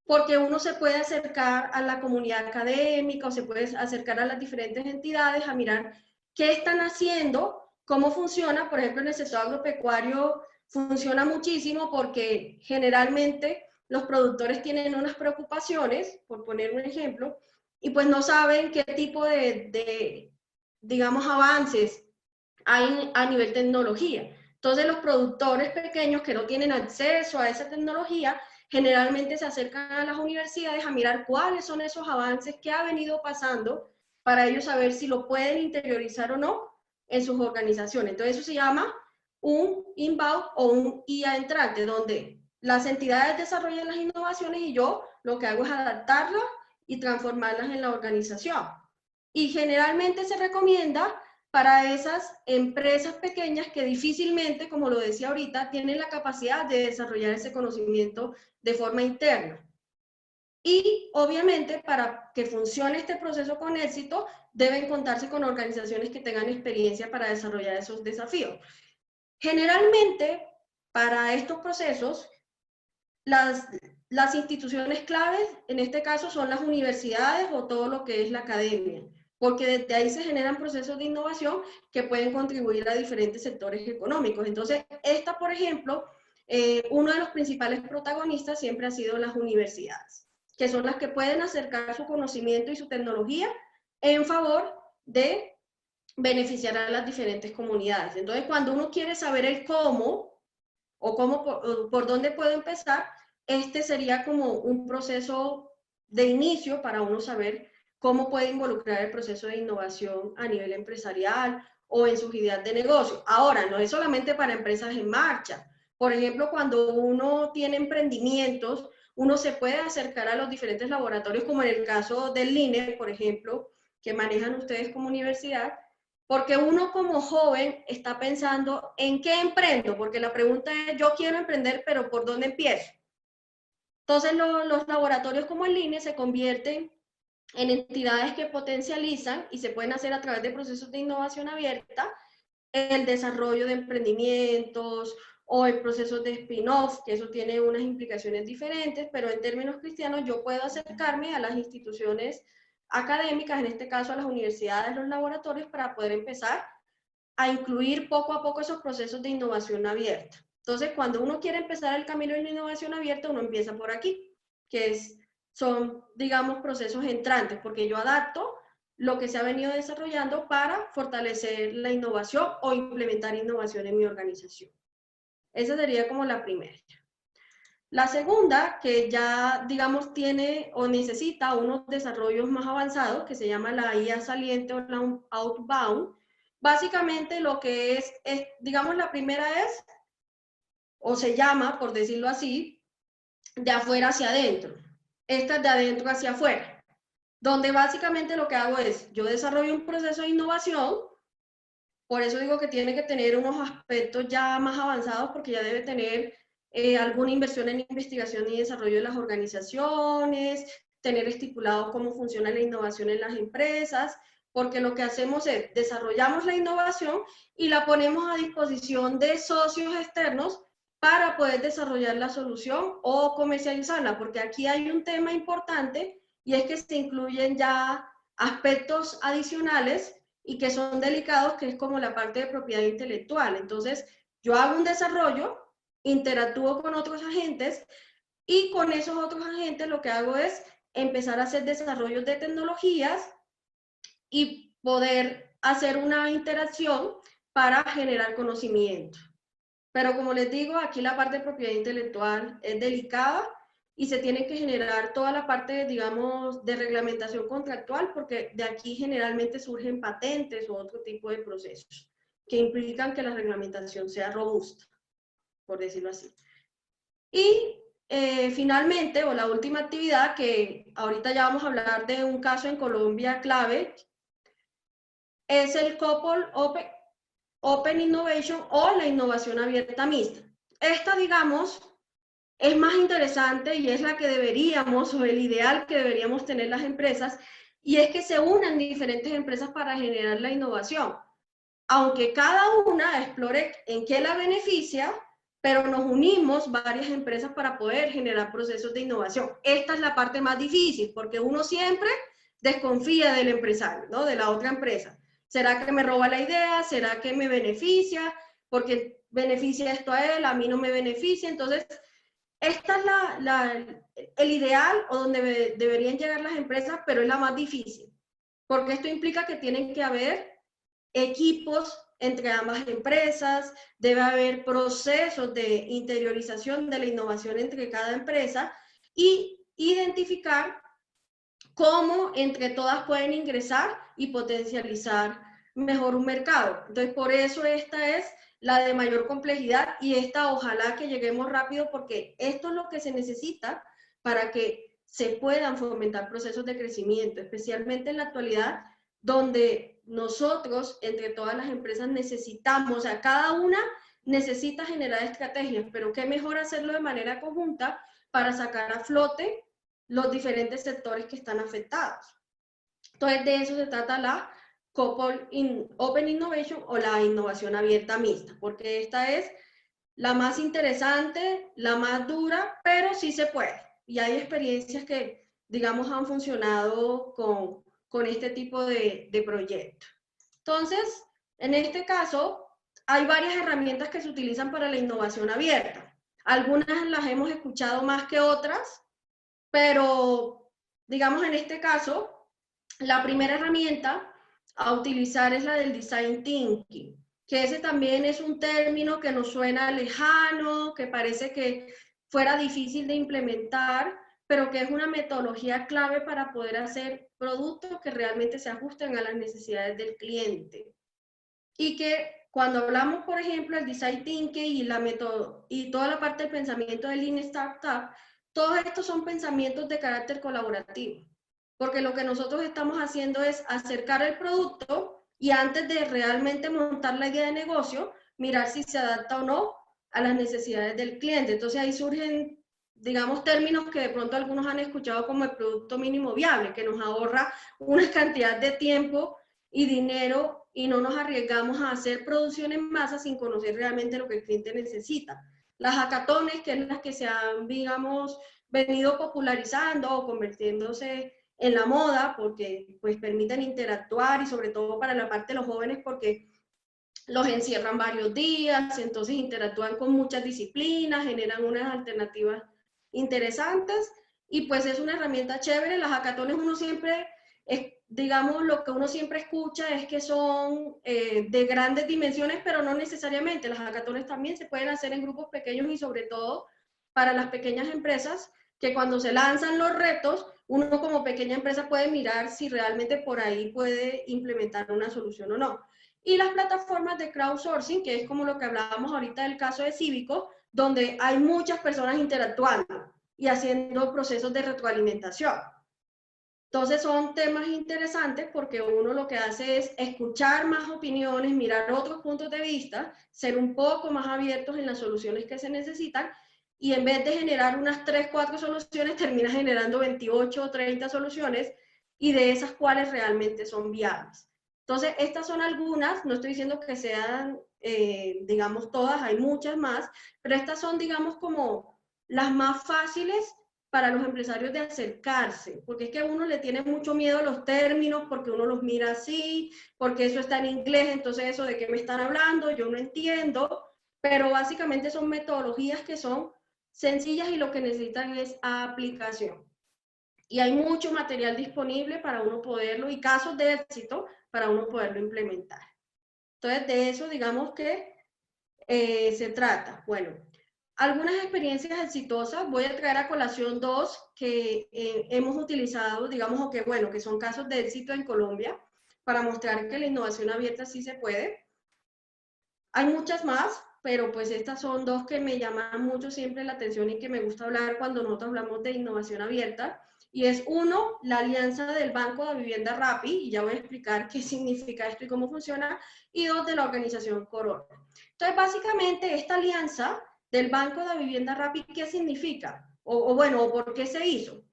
S3: Porque uno se puede acercar a la comunidad académica o se puede acercar a las diferentes entidades a mirar qué están haciendo, cómo funciona. Por ejemplo, en el sector agropecuario funciona muchísimo porque generalmente los productores tienen unas preocupaciones, por poner un ejemplo, y pues no saben qué tipo de digamos, avances hay a nivel tecnología. Entonces los productores pequeños que no tienen acceso a esa tecnología generalmente se acercan a las universidades a mirar cuáles son esos avances que ha venido pasando para ellos saber si lo pueden interiorizar o no en sus organizaciones. Entonces eso se llama un inbound o un IA entrante, donde las entidades desarrollan las innovaciones y yo lo que hago es adaptarlas y transformarlas en la organización. Y generalmente se recomienda para esas empresas pequeñas que difícilmente, como lo decía ahorita, tienen la capacidad de desarrollar ese conocimiento de forma interna. Y obviamente para que funcione este proceso con éxito, deben contarse con organizaciones que tengan experiencia para desarrollar esos desafíos. Generalmente, para estos procesos, las instituciones claves, en este caso, son las universidades o todo lo que es la academia, porque desde ahí se generan procesos de innovación que pueden contribuir a diferentes sectores económicos. Entonces, esta, por ejemplo, uno de los principales protagonistas siempre ha sido las universidades, que son las que pueden acercar su conocimiento y su tecnología en favor de beneficiar a las diferentes comunidades. Entonces, cuando uno quiere saber el cómo o cómo por dónde puedo empezar, este sería como un proceso de inicio para uno saber cómo puede involucrar el proceso de innovación a nivel empresarial o en sus ideas de negocio. Ahora, no es solamente para empresas en marcha. Por ejemplo, cuando uno tiene emprendimientos, uno se puede acercar a los diferentes laboratorios, como en el caso del INE, por ejemplo, que manejan ustedes como universidad, porque uno como joven está pensando en qué emprendo, porque la pregunta es, yo quiero emprender, pero ¿por dónde empiezo? Entonces los laboratorios como el INE se convierten en entidades que potencializan y se pueden hacer a través de procesos de innovación abierta el desarrollo de emprendimientos o el proceso de spin-off, que eso tiene unas implicaciones diferentes, pero en términos cristianos yo puedo acercarme a las instituciones académicas, en este caso a las universidades, los laboratorios, para poder empezar a incluir poco a poco esos procesos de innovación abierta. Entonces, cuando uno quiere empezar el camino de la innovación abierta, uno empieza por aquí, que son, digamos, procesos entrantes, porque yo adapto lo que se ha venido desarrollando para fortalecer la innovación o implementar innovación en mi organización. Esa sería como la primera. La segunda, que ya, digamos, tiene o necesita unos desarrollos más avanzados, que se llama la IA saliente o la outbound. Básicamente lo que es, digamos, la primera es, o se llama, por decirlo así, de afuera hacia adentro. Esta es de adentro hacia afuera, donde básicamente lo que hago es, yo desarrollo un proceso de innovación. Por eso digo que tiene que tener unos aspectos ya más avanzados, porque ya debe tener alguna inversión en investigación y desarrollo de las organizaciones, tener estipulado cómo funciona la innovación en las empresas, porque lo que hacemos es desarrollamos la innovación y la ponemos a disposición de socios externos para poder desarrollar la solución o comercializarla, porque aquí hay un tema importante y es que se incluyen ya aspectos adicionales y que son delicados, que es como la parte de propiedad intelectual. Entonces, yo hago un desarrollo, interactúo con otros agentes y con esos otros agentes lo que hago es empezar a hacer desarrollos de tecnologías y poder hacer una interacción para generar conocimiento. Pero como les digo, aquí la parte de propiedad intelectual es delicada y se tiene que generar toda la parte, digamos, de reglamentación contractual, porque de aquí generalmente surgen patentes o otro tipo de procesos que implican que la reglamentación sea robusta, por decirlo así. Y finalmente, o la última actividad, que ahorita ya vamos a hablar de un caso en Colombia clave, es el Couple Open Innovation o la innovación abierta mixta. Esta, digamos, es más interesante y es la que deberíamos, o el ideal que deberíamos tener las empresas, y es que se unan diferentes empresas para generar la innovación. Aunque cada una explore en qué la beneficia, pero nos unimos varias empresas para poder generar procesos de innovación. Esta es la parte más difícil, porque uno siempre desconfía del empresario, ¿no? De la otra empresa. ¿Será que me roba la idea? ¿Será que me beneficia? Porque beneficia esto a él, a mí no me beneficia. Entonces, esta es el ideal o donde deberían llegar las empresas, pero es la más difícil, porque esto implica que tienen que haber equipos entre ambas empresas, debe haber procesos de interiorización de la innovación entre cada empresa y identificar cómo entre todas pueden ingresar y potencializar mejor un mercado. Entonces, por eso esta es la de mayor complejidad y esta ojalá que lleguemos rápido, porque esto es lo que se necesita para que se puedan fomentar procesos de crecimiento, especialmente en la actualidad, donde nosotros, entre todas las empresas, necesitamos, o sea, cada una necesita generar estrategias, pero qué mejor hacerlo de manera conjunta para sacar a flote los diferentes sectores que están afectados. Entonces, de eso se trata la Open Innovation o la innovación abierta mixta, porque esta es la más interesante, la más dura, pero sí se puede. Y hay experiencias que, digamos, han funcionado con este tipo de proyectos. Entonces, en este caso, hay varias herramientas que se utilizan para la innovación abierta. Algunas las hemos escuchado más que otras, pero, digamos, en este caso, la primera herramienta a utilizar es la del Design Thinking, que ese también es un término que nos suena lejano, que parece que fuera difícil de implementar, pero que es una metodología clave para poder hacer productos que realmente se ajusten a las necesidades del cliente. Y que cuando hablamos, por ejemplo, del Design Thinking y toda la parte del pensamiento del Lean Startup, todos estos son pensamientos de carácter colaborativo, porque lo que nosotros estamos haciendo es acercar el producto y antes de realmente montar la idea de negocio, mirar si se adapta o no a las necesidades del cliente. Entonces ahí surgen, digamos, términos que de pronto algunos han escuchado como el producto mínimo viable, que nos ahorra una cantidad de tiempo y dinero y no nos arriesgamos a hacer producción en masa sin conocer realmente lo que el cliente necesita. Las hackatones, que es las que se han, digamos, venido popularizando o convirtiéndose en la moda, porque pues permiten interactuar y sobre todo para la parte de los jóvenes porque los encierran varios días, entonces interactúan con muchas disciplinas, generan unas alternativas interesantes y pues es una herramienta chévere. Las hackatones uno siempre, digamos, lo que uno siempre escucha es que son de grandes dimensiones, pero no necesariamente. Las hackatones también se pueden hacer en grupos pequeños y sobre todo para las pequeñas empresas, que cuando se lanzan los retos, uno como pequeña empresa puede mirar si realmente por ahí puede implementar una solución o no. Y las plataformas de crowdsourcing, que es como lo que hablábamos ahorita del caso de Cívico, donde hay muchas personas interactuando y haciendo procesos de retroalimentación. Entonces son temas interesantes porque uno lo que hace es escuchar más opiniones, mirar otros puntos de vista, ser un poco más abiertos en las soluciones que se necesitan, y en vez de generar unas 3, 4 soluciones, termina generando 28 o 30 soluciones, y de esas cuales realmente son viables. Entonces, estas son algunas, no estoy diciendo que sean, digamos, todas, hay muchas más, pero estas son, digamos, como las más fáciles para los empresarios de acercarse, porque es que a uno le tiene mucho miedo a los términos, porque uno los mira así, porque eso está en inglés, entonces eso de qué me están hablando, yo no entiendo, pero básicamente son metodologías que son sencillas y lo que necesitan es aplicación. Y hay mucho material disponible para uno poderlo, y casos de éxito para uno poderlo implementar. Entonces, de eso digamos que se trata. Bueno, algunas experiencias exitosas, voy a traer a colación 2 que hemos utilizado, digamos, o que, bueno, que son casos de éxito en Colombia, para mostrar que la innovación abierta sí se puede. Hay muchas más, pero pues estas son 2 que me llaman mucho siempre la atención y que me gusta hablar cuando nosotros hablamos de innovación abierta. Y es 1, la alianza del Banco de Vivienda Rappi, y ya voy a explicar qué significa esto y cómo funciona, y 2, de la organización Corona. Entonces, básicamente, esta alianza del Banco de Vivienda Rappi, ¿qué significa? O bueno, ¿por qué se hizo?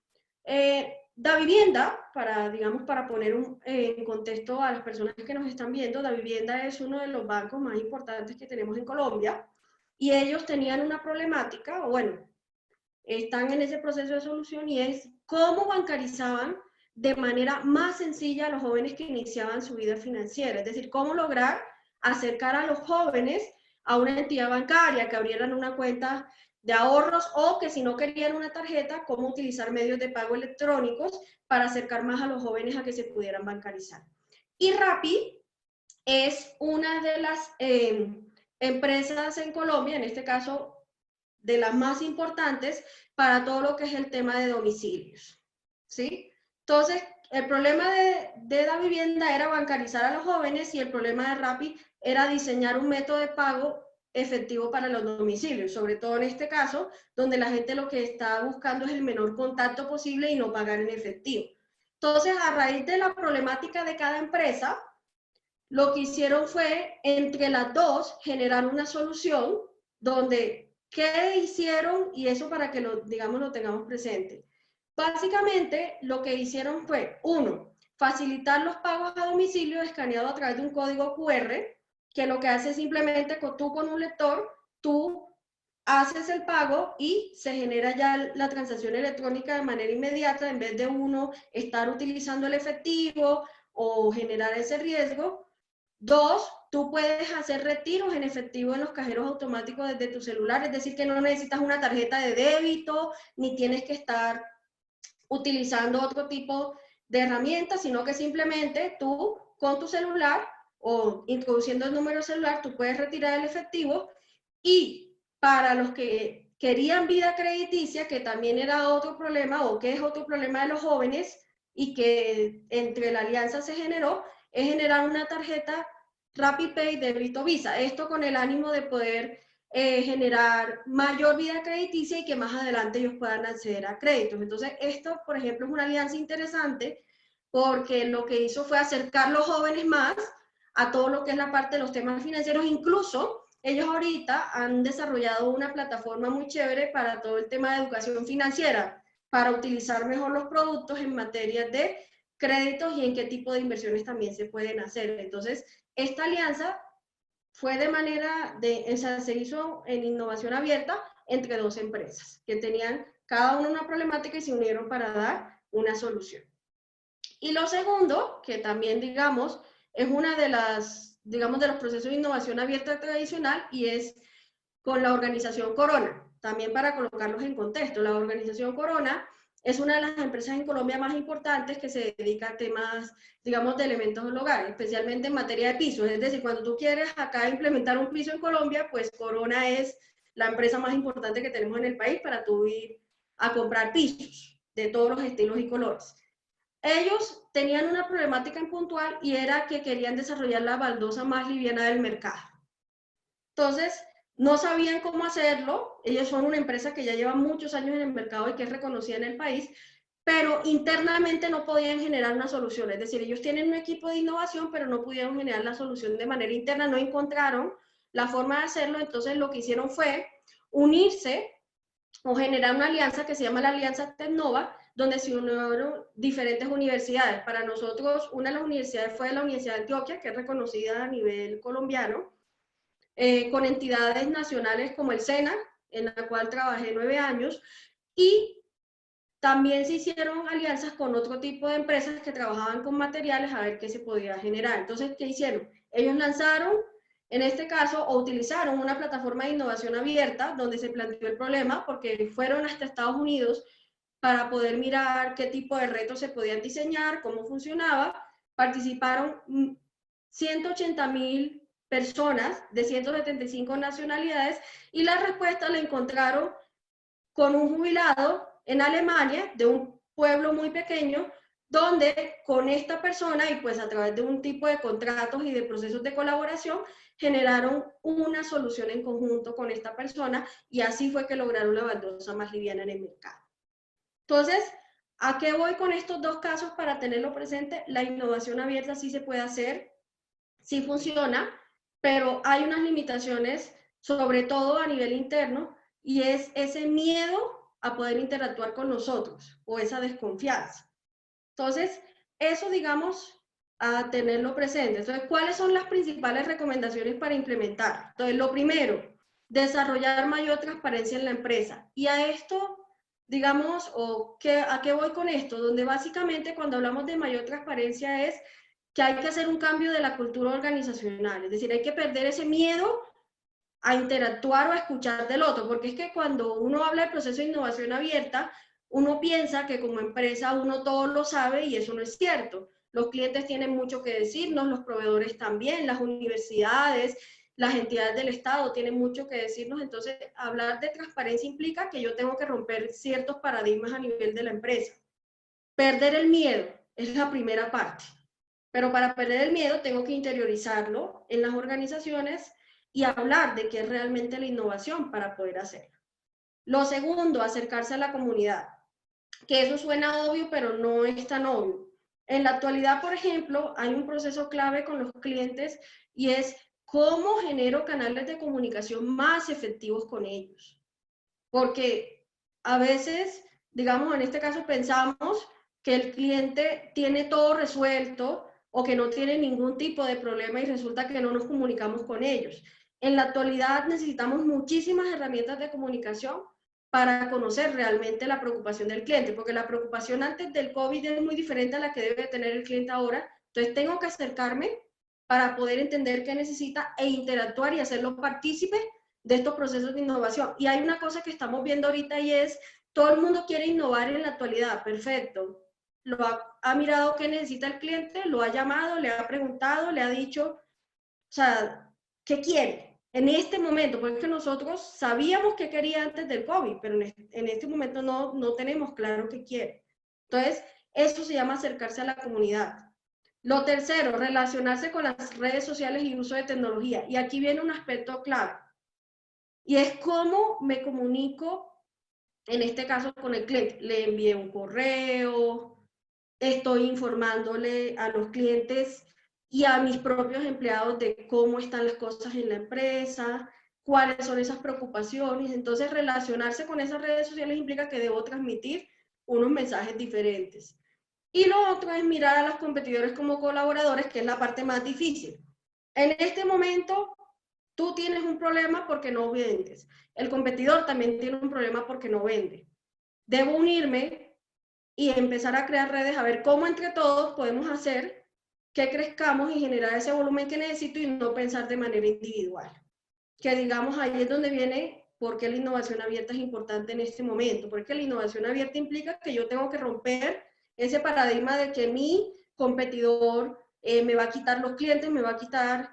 S3: Davivienda, digamos, para poner en contexto a las personas que nos están viendo, Davivienda es uno de los bancos más importantes que tenemos en Colombia, y ellos tenían una problemática, o bueno, están en ese proceso de solución, y es cómo bancarizaban de manera más sencilla a los jóvenes que iniciaban su vida financiera, es decir, cómo lograr acercar a los jóvenes a una entidad bancaria, que abrieran una cuenta de ahorros, o que si no querían una tarjeta, cómo utilizar medios de pago electrónicos para acercar más a los jóvenes a que se pudieran bancarizar. Y Rappi es una de las empresas en Colombia, en este caso de las más importantes, para todo lo que es el tema de domicilios, ¿sí? Entonces, el problema de Davivienda era bancarizar a los jóvenes, y el problema de Rappi era diseñar un método de pago efectivo para los domicilios, sobre todo en este caso, donde la gente lo que está buscando es el menor contacto posible y no pagar en efectivo. Entonces, a raíz de la problemática de cada empresa, lo que hicieron fue, entre las 2, generar una solución donde, ¿qué hicieron? Y eso para que digamos, lo tengamos presente. Básicamente, lo que hicieron fue, 1, facilitar los pagos a domicilio escaneado a través de un código QR, que lo que hace es simplemente, tú con un lector, tú haces el pago y se genera ya la transacción electrónica de manera inmediata, en vez de uno estar utilizando el efectivo o generar ese riesgo. 2, tú puedes hacer retiros en efectivo en los cajeros automáticos desde tu celular, es decir, que no necesitas una tarjeta de débito, ni tienes que estar utilizando otro tipo de herramientas, sino que simplemente tú con tu celular o introduciendo el número celular, tú puedes retirar el efectivo. Y para los que querían vida crediticia, que también era otro problema, o que es otro problema de los jóvenes, y que entre la alianza se generó, es generar una tarjeta RappiPay débito Visa. Esto con el ánimo de poder generar mayor vida crediticia y que más adelante ellos puedan acceder a créditos. Entonces, esto, por ejemplo, es una alianza interesante porque lo que hizo fue acercar a los jóvenes más a todo lo que es la parte de los temas financieros. Incluso, ellos ahorita han desarrollado una plataforma muy chévere para todo el tema de educación financiera, para utilizar mejor los productos en materia de créditos y en qué tipo de inversiones también se pueden hacer. Entonces, esta alianza fue de manera o sea, se hizo en innovación abierta entre 2 empresas que tenían cada una problemática y se unieron para dar una solución. Y lo segundo, que también, digamos, es una de las, digamos, de los procesos de innovación abierta tradicional, y es con la organización Corona. También para colocarlos en contexto, la organización Corona es una de las empresas en Colombia más importantes que se dedica a temas, digamos, de elementos del hogar, especialmente en materia de pisos. Es decir, cuando tú quieres acá implementar un piso en Colombia, pues Corona es la empresa más importante que tenemos en el país para tú ir a comprar pisos de todos los estilos y colores. Ellos tenían una problemática en puntual y era que querían desarrollar la baldosa más liviana del mercado. Entonces, no sabían cómo hacerlo. Ellos son una empresa que ya lleva muchos años en el mercado y que es reconocida en el país, pero internamente no podían generar una solución. Es decir, ellos tienen un equipo de innovación, pero no pudieron generar la solución de manera interna, no encontraron la forma de hacerlo. Entonces, lo que hicieron fue unirse o generar una alianza que se llama la Alianza Tecnova, donde se unieron diferentes universidades. Para nosotros, una de las universidades fue la Universidad de Antioquia, que es reconocida a nivel colombiano, con entidades nacionales como el SENA, en la cual trabajé 9 años, y también se hicieron alianzas con otro tipo de empresas que trabajaban con materiales a ver qué se podía generar. Entonces, ¿qué hicieron? Ellos lanzaron, en este caso, o utilizaron una plataforma de innovación abierta donde se planteó el problema porque fueron hasta Estados Unidos para poder mirar qué tipo de retos se podían diseñar, cómo funcionaba. Participaron 180.000 personas de 175 nacionalidades y la respuesta la encontraron con un jubilado en Alemania de un pueblo muy pequeño, donde con esta persona y pues a través de un tipo de contratos y de procesos de colaboración generaron una solución en conjunto con esta persona y así fue que lograron la baldosa más liviana en el mercado. Entonces, ¿a qué voy con estos dos casos para tenerlo presente? La innovación abierta sí se puede hacer, sí funciona, pero hay unas limitaciones, sobre todo a nivel interno, y es ese miedo a poder interactuar con nosotros o esa desconfianza. Entonces, eso digamos a tenerlo presente. Entonces, ¿cuáles son las principales recomendaciones para implementar? Entonces, lo primero, desarrollar mayor transparencia en la empresa. Y a esto, digamos, ¿a qué voy con esto? Donde básicamente cuando hablamos de mayor transparencia es que hay que hacer un cambio de la cultura organizacional, es decir, hay que perder ese miedo a interactuar o a escuchar del otro, porque es que cuando uno habla del proceso de innovación abierta, uno piensa que como empresa uno todo lo sabe y eso no es cierto. Los clientes tienen mucho que decirnos, los proveedores también, las universidades, las entidades del Estado tienen mucho que decirnos. Entonces, hablar de transparencia implica que yo tengo que romper ciertos paradigmas a nivel de la empresa. Perder el miedo es la primera parte. Pero para perder el miedo tengo que interiorizarlo en las organizaciones y hablar de qué es realmente la innovación para poder hacerlo. Lo segundo, acercarse a la comunidad, que eso suena obvio, pero no es tan obvio. En la actualidad, por ejemplo, hay un proceso clave con los clientes y es cómo genero canales de comunicación más efectivos con ellos. Porque a veces, digamos, en este caso pensamos que el cliente tiene todo resuelto o que no tiene ningún tipo de problema y resulta que no nos comunicamos con ellos. En la actualidad necesitamos muchísimas herramientas de comunicación para conocer realmente la preocupación del cliente, porque la preocupación antes del COVID es muy diferente a la que debe tener el cliente ahora. Entonces tengo que acercarme para poder entender qué necesita e interactuar y hacerlo partícipe de estos procesos de innovación. Y hay una cosa que estamos viendo ahorita y es, todo el mundo quiere innovar en la actualidad, perfecto. Lo ha mirado qué necesita el cliente, lo ha llamado, le ha preguntado, le ha dicho, o sea, ¿qué quiere? En este momento, porque nosotros sabíamos qué quería antes del COVID, pero en este momento no tenemos claro qué quiere. Entonces, eso se llama acercarse a la comunidad. Lo tercero, relacionarse con las redes sociales y uso de tecnología. Y aquí viene un aspecto clave. Y es cómo me comunico, en este caso con el cliente. Le envié un correo, estoy informándole a los clientes y a mis propios empleados de cómo están las cosas en la empresa, cuáles son esas preocupaciones. Entonces, relacionarse con esas redes sociales implica que debo transmitir unos mensajes diferentes. Y lo otro es mirar a los competidores como colaboradores, que es la parte más difícil. En este momento, tú tienes un problema porque no vendes. El competidor también tiene un problema porque no vende. Debo unirme y empezar a crear redes, a ver cómo entre todos podemos hacer que crezcamos y generar ese volumen que necesito y no pensar de manera individual. Que digamos, ahí es donde viene por qué la innovación abierta es importante en este momento. Porque la innovación abierta implica que yo tengo que romper ese paradigma de que mi competidor me va a quitar los clientes, me va a quitar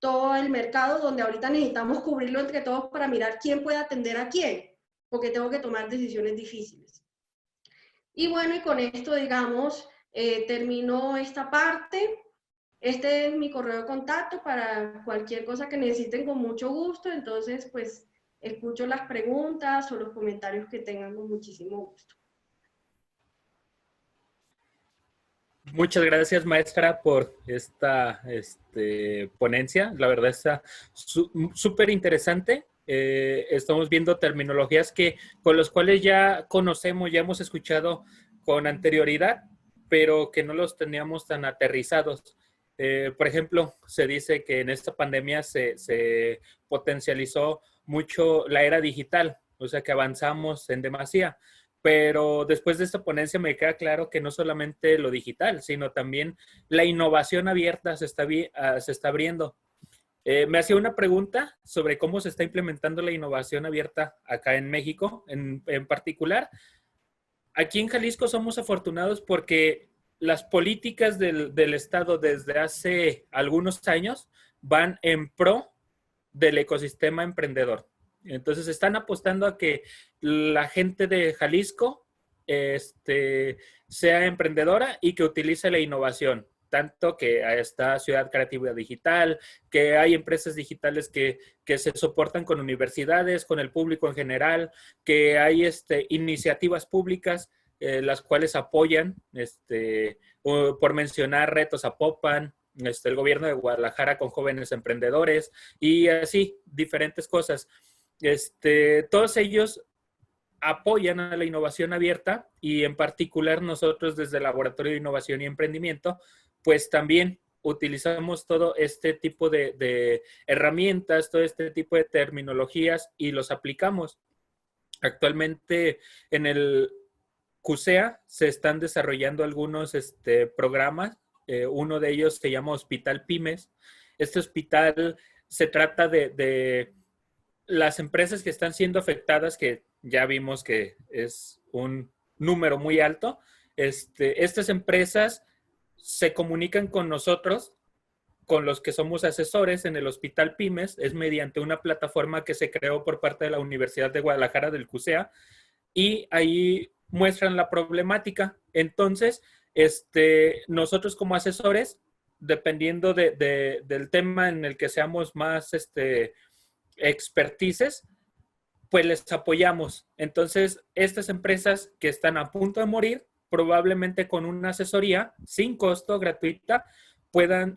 S3: todo el mercado, donde ahorita necesitamos cubrirlo entre todos para mirar quién puede atender a quién, porque tengo que tomar decisiones difíciles. Y bueno, y con esto, digamos, termino esta parte. Este es mi correo de contacto para cualquier cosa que necesiten con mucho gusto. Entonces, pues, escucho las preguntas o los comentarios que tengan con muchísimo gusto.
S2: Muchas gracias, maestra, por esta ponencia. La verdad está súper interesante. Estamos viendo terminologías con las cuales ya conocemos, ya hemos escuchado con anterioridad, pero que no los teníamos tan aterrizados. Por ejemplo, se dice que en esta pandemia se potencializó mucho la era digital, o sea que avanzamos en demasía. Pero después de esta ponencia me queda claro que no solamente lo digital, sino también la innovación abierta se está abriendo. Me hacía una pregunta sobre cómo se está implementando la innovación abierta acá en México, en particular. Aquí en Jalisco somos afortunados porque las políticas del Estado desde hace algunos años van en pro del ecosistema emprendedor. Entonces están apostando a que la gente de Jalisco sea emprendedora y que utilice la innovación. Tanto que está Ciudad Creativa Digital, que hay empresas digitales que se soportan con universidades, con el público en general, que hay iniciativas públicas las cuales apoyan, por mencionar Retos Zapopan, el gobierno de Guadalajara con jóvenes emprendedores y así, diferentes cosas. Todos ellos apoyan a la innovación abierta y en particular nosotros desde el Laboratorio de Innovación y Emprendimiento, pues también utilizamos todo este tipo de herramientas, todo este tipo de terminologías y los aplicamos. Actualmente en el CUSEA se están desarrollando algunos programas. Uno de ellos se llama Hospital Pymes. Este hospital se trata de las empresas que están siendo afectadas, que ya vimos que es un número muy alto. Estas empresas se comunican con nosotros, con los que somos asesores en el Hospital Pymes, es mediante una plataforma que se creó por parte de la Universidad de Guadalajara del CUSEA, y ahí muestran la problemática. Entonces, nosotros como asesores, dependiendo del tema en el que seamos más expertices, pues les apoyamos. Entonces, estas empresas que están a punto de morir, probablemente con una asesoría sin costo, gratuita, puedan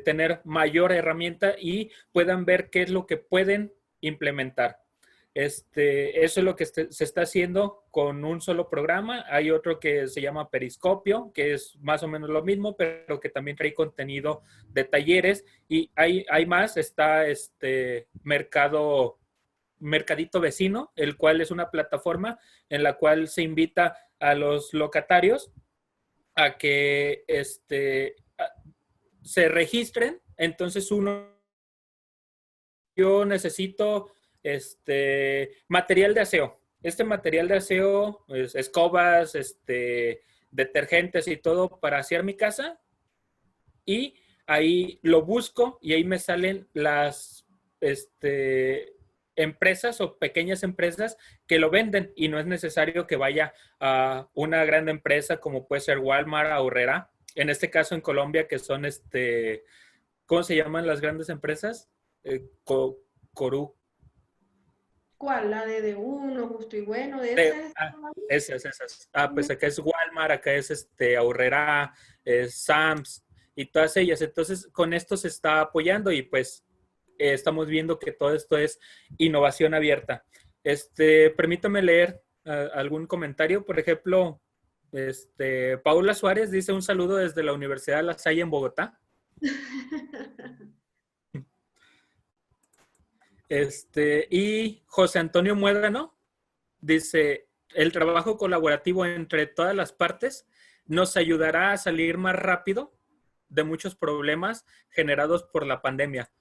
S2: tener mayor herramienta y puedan ver qué es lo que pueden implementar. Eso es lo que se está haciendo con un solo programa. Hay otro que se llama Periscopio, que es más o menos lo mismo, pero que también trae contenido de talleres. Y hay más, está Mercadito Vecino, el cual es una plataforma en la cual se invita a los locatarios a que se registren. Entonces yo necesito material de aseo. Este material de aseo, escobas, detergentes y todo para asear mi casa. Y ahí lo busco y ahí me salen las empresas o pequeñas empresas que lo venden y no es necesario que vaya a una gran empresa como puede ser Walmart, Aurrera. En este caso en Colombia, que son ¿cómo se llaman las grandes empresas? Corú.
S3: ¿Cuál? La de uno, Justo y Bueno, de esas.
S2: Esas. Pues acá es Walmart, acá es Aurrera, Sam's y todas ellas. Entonces, con esto se está apoyando y pues estamos viendo que todo esto es innovación abierta. Permítame leer algún comentario. Por ejemplo, Paula Suárez dice un saludo desde la Universidad de La Salle en Bogotá. Y José Antonio Muédrano dice, el trabajo colaborativo entre todas las partes nos ayudará a salir más rápido de muchos problemas generados por la pandemia.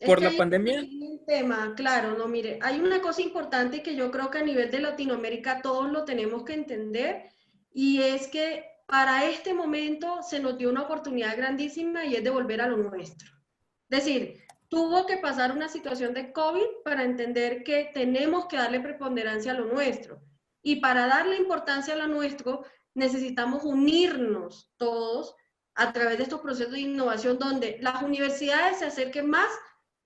S2: Por la pandemia.
S3: Un tema, claro, no, mire, hay una cosa importante que yo creo que a nivel de Latinoamérica todos lo tenemos que entender, y es que para este momento se nos dio una oportunidad grandísima y es de volver a lo nuestro. Es decir, tuvo que pasar una situación de COVID para entender que tenemos que darle preponderancia a lo nuestro. Y para darle importancia a lo nuestro, necesitamos unirnos todos a través de estos procesos de innovación donde las universidades se acerquen más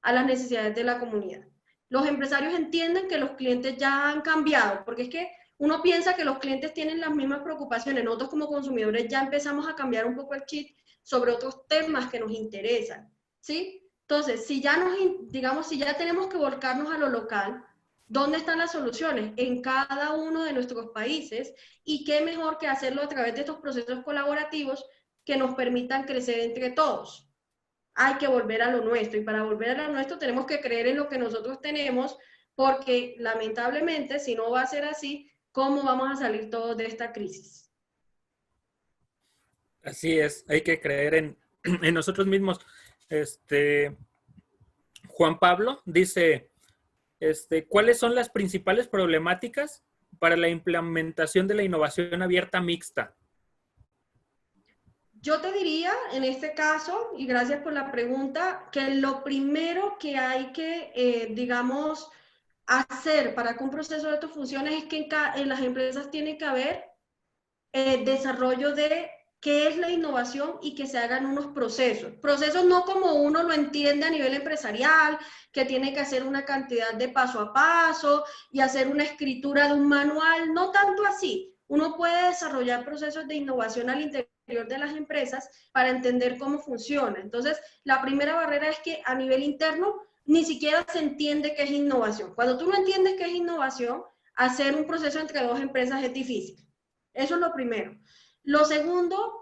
S3: a las necesidades de la comunidad. Los empresarios entienden que los clientes ya han cambiado, porque es que uno piensa que los clientes tienen las mismas preocupaciones. Nosotros como consumidores ya empezamos a cambiar un poco el chip sobre otros temas que nos interesan, ¿sí? Entonces, si ya digamos, si ya tenemos que volcarnos a lo local, ¿dónde están las soluciones? En cada uno de nuestros países, y qué mejor que hacerlo a través de estos procesos colaborativos que nos permitan crecer entre todos. Hay que volver a lo nuestro, y para volver a lo nuestro tenemos que creer en lo que nosotros tenemos, porque lamentablemente, si no va a ser así, ¿cómo vamos a salir todos de esta crisis?
S2: Así es, hay que creer en nosotros mismos. Juan Pablo dice, ¿cuáles son las principales problemáticas para la implementación de la innovación abierta mixta?
S3: Yo te diría, en este caso, y gracias por la pregunta, que lo primero que hay que, digamos, hacer para que un proceso de estos funcione es que en las empresas tiene que haber desarrollo de qué es la innovación y que se hagan unos procesos. Procesos no como uno lo entiende a nivel empresarial, que tiene que hacer una cantidad de paso a paso y hacer una escritura de un manual, no tanto así. Uno puede desarrollar procesos de innovación al interior de las empresas para entender cómo funciona. Entonces, la primera barrera es que a nivel interno ni siquiera se entiende qué es innovación. Cuando tú no entiendes qué es innovación, hacer un proceso entre dos empresas es difícil. Eso es lo primero. Lo segundo,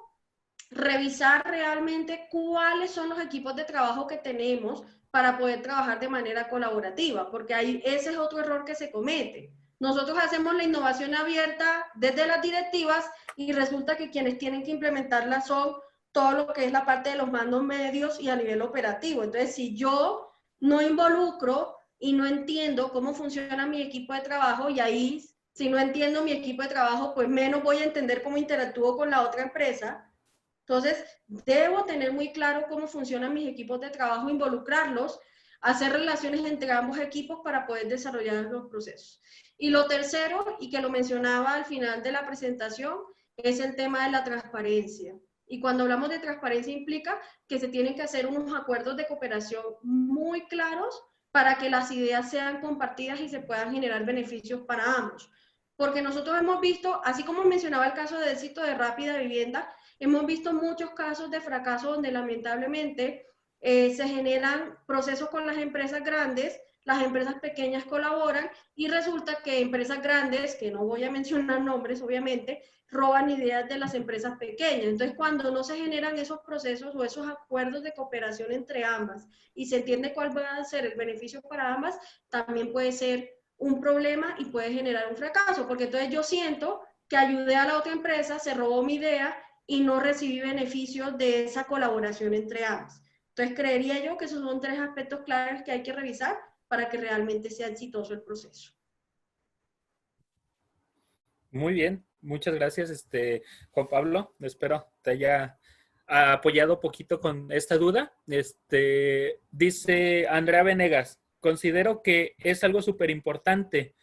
S3: revisar realmente cuáles son los equipos de trabajo que tenemos para poder trabajar de manera colaborativa, porque ahí ese es otro error que se comete. Nosotros hacemos la innovación abierta desde las directivas y resulta que quienes tienen que implementarla son todo lo que es la parte de los mandos medios y a nivel operativo. Entonces, si yo no involucro y no entiendo cómo funciona mi equipo de trabajo, y ahí si no entiendo mi equipo de trabajo, pues menos voy a entender cómo interactúo con la otra empresa. Entonces, debo tener muy claro cómo funcionan mis equipos de trabajo, involucrarlos, hacer relaciones entre ambos equipos para poder desarrollar los procesos. Y lo tercero, y que lo mencionaba al final de la presentación, es el tema de la transparencia. Y cuando hablamos de transparencia implica que se tienen que hacer unos acuerdos de cooperación muy claros para que las ideas sean compartidas y se puedan generar beneficios para ambos. Porque nosotros hemos visto, así como mencionaba el caso de éxito de Rápida Vivienda, hemos visto muchos casos de fracaso donde lamentablemente se generan procesos con las empresas grandes, las empresas pequeñas colaboran y resulta que empresas grandes, que no voy a mencionar nombres obviamente, roban ideas de las empresas pequeñas. Entonces, cuando no se generan esos procesos o esos acuerdos de cooperación entre ambas y se entiende cuál va a ser el beneficio para ambas, también puede ser un problema y puede generar un fracaso, porque entonces yo siento que ayudé a la otra empresa, se robó mi idea y no recibí beneficios de esa colaboración entre ambas. Entonces, creería yo que esos son tres aspectos claves que hay que revisar para que realmente sea exitoso el proceso.
S2: Muy bien, muchas gracias, Juan Pablo. Espero te haya apoyado poquito con esta duda. Dice Andrea Venegas, considero que es algo súper importante,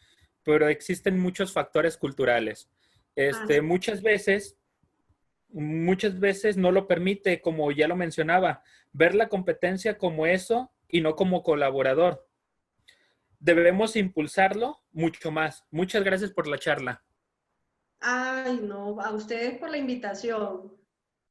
S2: pero existen muchos factores culturales.
S3: Sí.
S2: Muchas veces no lo permite, como ya lo mencionaba, ver la competencia como eso y no como colaborador. Debemos impulsarlo mucho más. Muchas gracias por la charla.
S3: Ay, no, a ustedes por la invitación,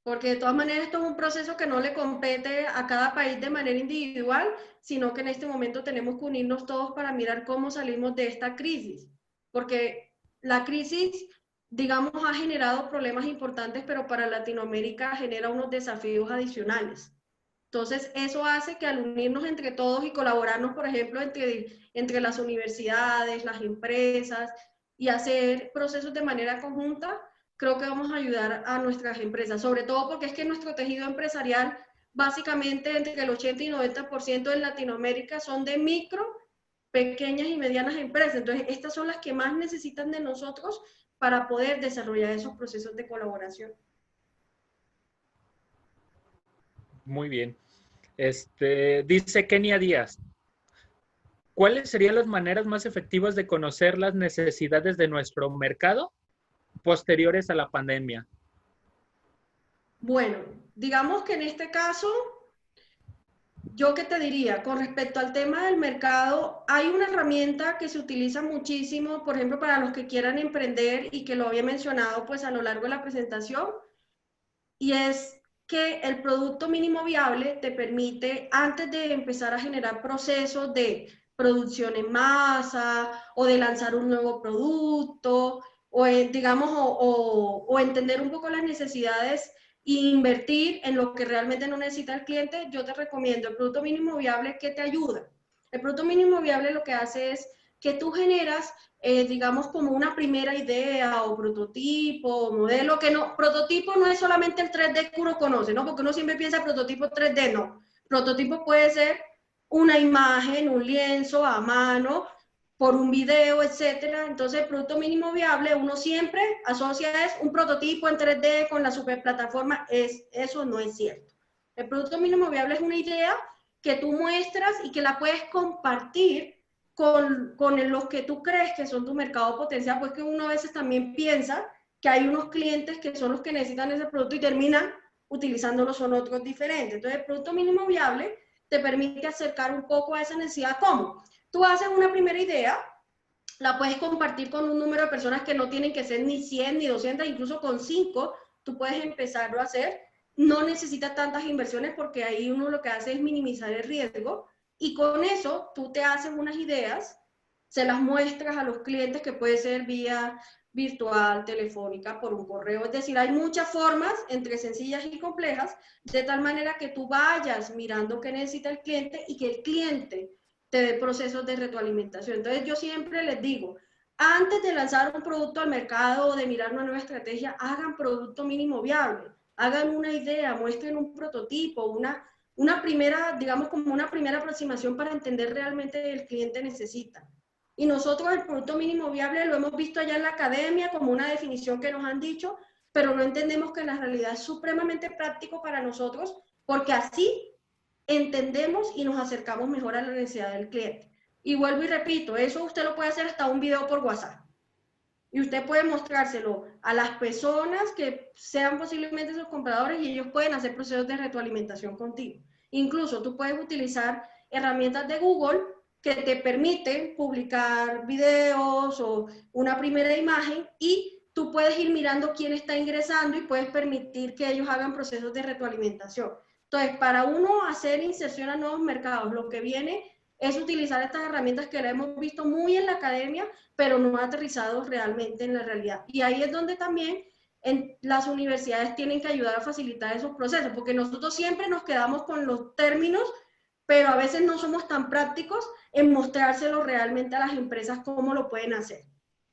S3: porque de todas maneras esto es un proceso que no le compete a cada país de manera individual, sino que en este momento tenemos que unirnos todos para mirar cómo salimos de esta crisis, porque la crisis, digamos, ha generado problemas importantes, pero para Latinoamérica genera unos desafíos adicionales. Entonces, eso hace que al unirnos entre todos y colaborarnos, por ejemplo, entre las universidades, las empresas y hacer procesos de manera conjunta, creo que vamos a ayudar a nuestras empresas, sobre todo porque es que nuestro tejido empresarial, básicamente entre el 80 y 90% en Latinoamérica son de micro, pequeñas y medianas empresas. Entonces, estas son las que más necesitan de nosotros para poder desarrollar esos procesos de colaboración.
S2: Muy bien. Dice Kenia Díaz, ¿cuáles serían las maneras más efectivas de conocer las necesidades de nuestro mercado posteriores a la pandemia?
S3: Bueno, digamos que en este caso, yo qué te diría, con respecto al tema del mercado, hay una herramienta que se utiliza muchísimo, por ejemplo, para los que quieran emprender y que lo había mencionado pues a lo largo de la presentación, y es que el producto mínimo viable te permite, antes de empezar a generar procesos de producción en masa o de lanzar un nuevo producto, o digamos, o entender un poco las necesidades e invertir en lo que realmente no necesita el cliente, yo te recomiendo el producto mínimo viable que te ayuda. El producto mínimo viable lo que hace es que tú generas digamos, como una primera idea o prototipo o modelo, que no, prototipo no es solamente el 3D que uno conoce, ¿no? Porque uno siempre piensa prototipo 3D, no. Prototipo puede ser una imagen, un lienzo a mano, por un video, etcétera. Entonces, el producto mínimo viable, uno siempre asocia es un prototipo en 3D con la superplataforma, eso no es cierto. El producto mínimo viable es una idea que tú muestras y que la puedes compartir con los que tú crees que son tu mercado potencial, pues que uno a veces también piensa que hay unos clientes que son los que necesitan ese producto y terminan utilizándolo, son otros diferentes. Entonces, el producto mínimo viable te permite acercar un poco a esa necesidad. ¿Cómo? Tú haces una primera idea, la puedes compartir con un número de personas que no tienen que ser ni 100 ni 200, incluso con 5, tú puedes empezarlo a hacer. No necesitas tantas inversiones porque ahí uno lo que hace es minimizar el riesgo. Y con eso tú te haces unas ideas, se las muestras a los clientes, que puede ser vía virtual, telefónica, por un correo. Es decir, hay muchas formas, entre sencillas y complejas, de tal manera que tú vayas mirando qué necesita el cliente y que el cliente te dé procesos de retroalimentación. Entonces yo siempre les digo, antes de lanzar un producto al mercado o de mirar una nueva estrategia, hagan producto mínimo viable, hagan una idea, muestren un prototipo, una primera, digamos, como una primera aproximación para entender realmente el cliente necesita. Y nosotros el producto mínimo viable lo hemos visto allá en la academia como una definición que nos han dicho, pero no entendemos que en la realidad es supremamente práctico para nosotros, porque así entendemos y nos acercamos mejor a la necesidad del cliente. Y vuelvo y repito, eso usted lo puede hacer hasta un video por WhatsApp. Y usted puede mostrárselo a las personas que sean posiblemente sus compradores y ellos pueden hacer procesos de retroalimentación contigo. Incluso tú puedes utilizar herramientas de Google que te permiten publicar videos o una primera imagen y tú puedes ir mirando quién está ingresando y puedes permitir que ellos hagan procesos de retroalimentación. Entonces, para uno hacer inserción a nuevos mercados, lo que viene es utilizar estas herramientas que la hemos visto muy en la academia, pero no aterrizados realmente en la realidad. Y ahí es donde también las universidades tienen que ayudar a facilitar esos procesos, porque nosotros siempre nos quedamos con los términos, pero a veces no somos tan prácticos en mostrárselo realmente a las empresas cómo lo pueden hacer.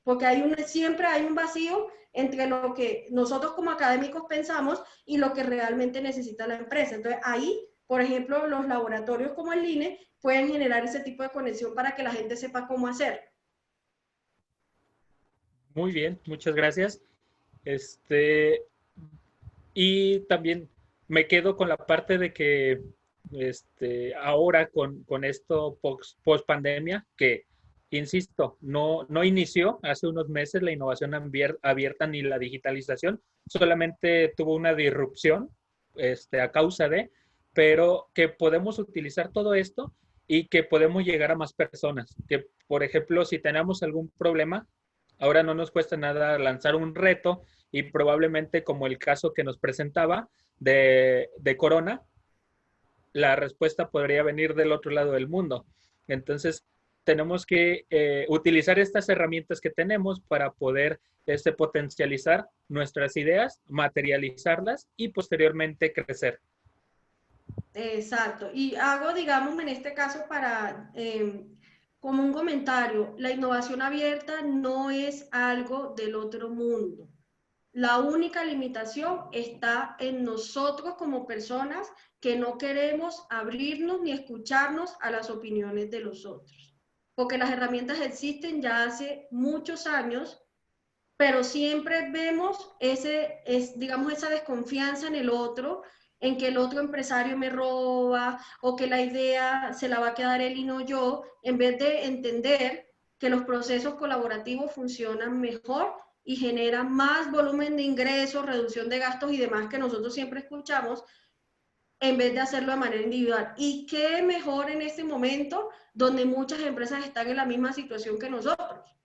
S3: Porque siempre hay un vacío entre lo que nosotros como académicos pensamos y lo que realmente necesita la empresa. Entonces ahí, por ejemplo, los laboratorios como el INE pueden generar ese tipo de conexión para que la gente sepa cómo hacer.
S2: Muy bien, muchas gracias. Y también me quedo con la parte de que ahora con esto post pandemia, que insisto, no inició hace unos meses la innovación abierta ni la digitalización, solamente tuvo una disrupción a causa de, pero que podemos utilizar todo esto y que podemos llegar a más personas. Que, por ejemplo, si tenemos algún problema, ahora no nos cuesta nada lanzar un reto y probablemente como el caso que nos presentaba de Corona, la respuesta podría venir del otro lado del mundo. Entonces, tenemos que utilizar estas herramientas que tenemos para poder potencializar nuestras ideas, materializarlas y posteriormente crecer.
S3: Exacto. Y hago, digamos, en este caso para, como un comentario, la innovación abierta no es algo del otro mundo. La única limitación está en nosotros como personas que no queremos abrirnos ni escucharnos a las opiniones de los otros. Porque las herramientas existen ya hace muchos años, pero siempre vemos digamos, esa desconfianza en el otro en que el otro empresario me roba o que la idea se la va a quedar él y no yo, en vez de entender que los procesos colaborativos funcionan mejor y generan más volumen de ingresos, reducción de gastos y demás que nosotros siempre escuchamos, en vez de hacerlo de manera individual. Y qué mejor en este momento donde muchas empresas están en la misma situación que nosotros.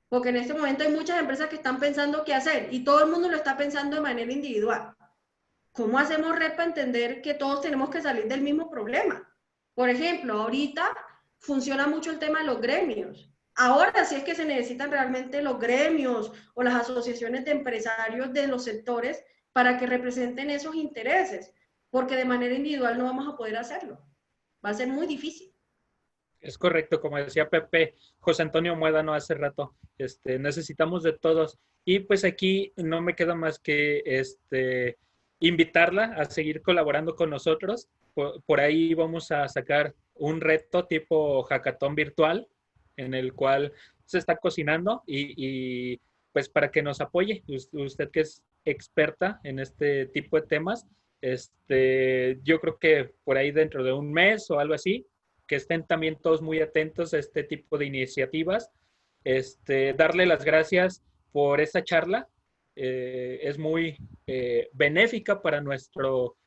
S3: Porque en este momento hay muchas empresas que están pensando qué hacer y todo el mundo lo está pensando de manera individual. ¿Cómo hacemos red para entender que todos tenemos que salir del mismo problema? Por ejemplo, ahorita funciona mucho el tema de los gremios. Ahora sí es que se necesitan realmente los gremios o las asociaciones de empresarios de los sectores para que representen esos intereses, porque de manera individual no vamos a poder hacerlo. Va a ser muy difícil.
S2: Es correcto, como decía Pepe, José Antonio Muédano hace rato, necesitamos de todos. Y pues aquí no me queda más que invitarla a seguir colaborando con nosotros. Por ahí vamos a sacar un reto tipo hackathon virtual en el cual se está cocinando y pues para que nos apoye, usted que es experta en este tipo de temas, yo creo que por ahí dentro de un mes o algo así, que estén también todos muy atentos a este tipo de iniciativas. Darle las gracias por esta charla. Es muy benéfica para nuestro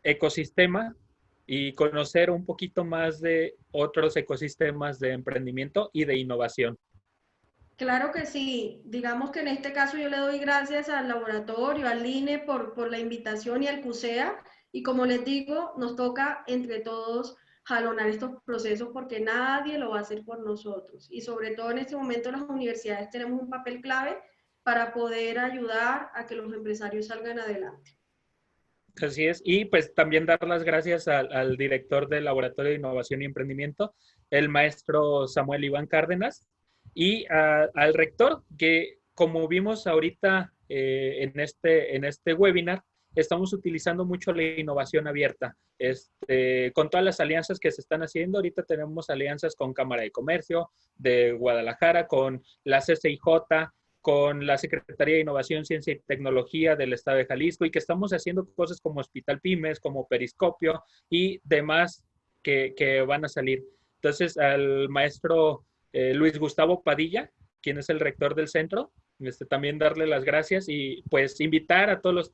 S2: ecosistema y conocer un poquito más de otros ecosistemas de emprendimiento y de innovación.
S3: Claro que sí. Digamos que en este caso yo le doy gracias al laboratorio, al INE por la invitación y al CUSEA. Y como les digo, nos toca entre todos jalonar estos procesos porque nadie lo va a hacer por nosotros. Y sobre todo en este momento las universidades tenemos un papel clave para poder ayudar a que los empresarios salgan adelante.
S2: Así es. Y pues también dar las gracias al director del Laboratorio de Innovación y Emprendimiento, el maestro Samuel Iván Cárdenas, y al rector, que como vimos ahorita en este webinar, estamos utilizando mucho la innovación abierta. Con todas las alianzas que se están haciendo, ahorita tenemos alianzas con Cámara de Comercio de Guadalajara, con la CCIJ, con la Secretaría de Innovación, Ciencia y Tecnología del Estado de Jalisco y que estamos haciendo cosas como Hospital Pymes, como Periscopio y demás que van a salir. Entonces, al maestro Luis Gustavo Padilla, quien es el rector del centro, también darle las gracias y pues invitar a todos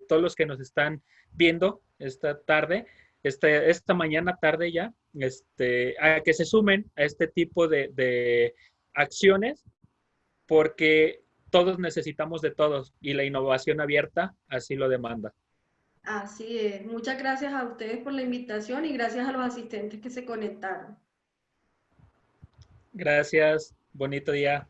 S2: los que nos están viendo esta tarde, esta mañana tarde ya, a que se sumen a este tipo de acciones porque todos necesitamos de todos y la innovación abierta así lo demanda.
S3: Así es. Muchas gracias a ustedes por la invitación y gracias a los asistentes que se conectaron.
S2: Gracias, bonito día.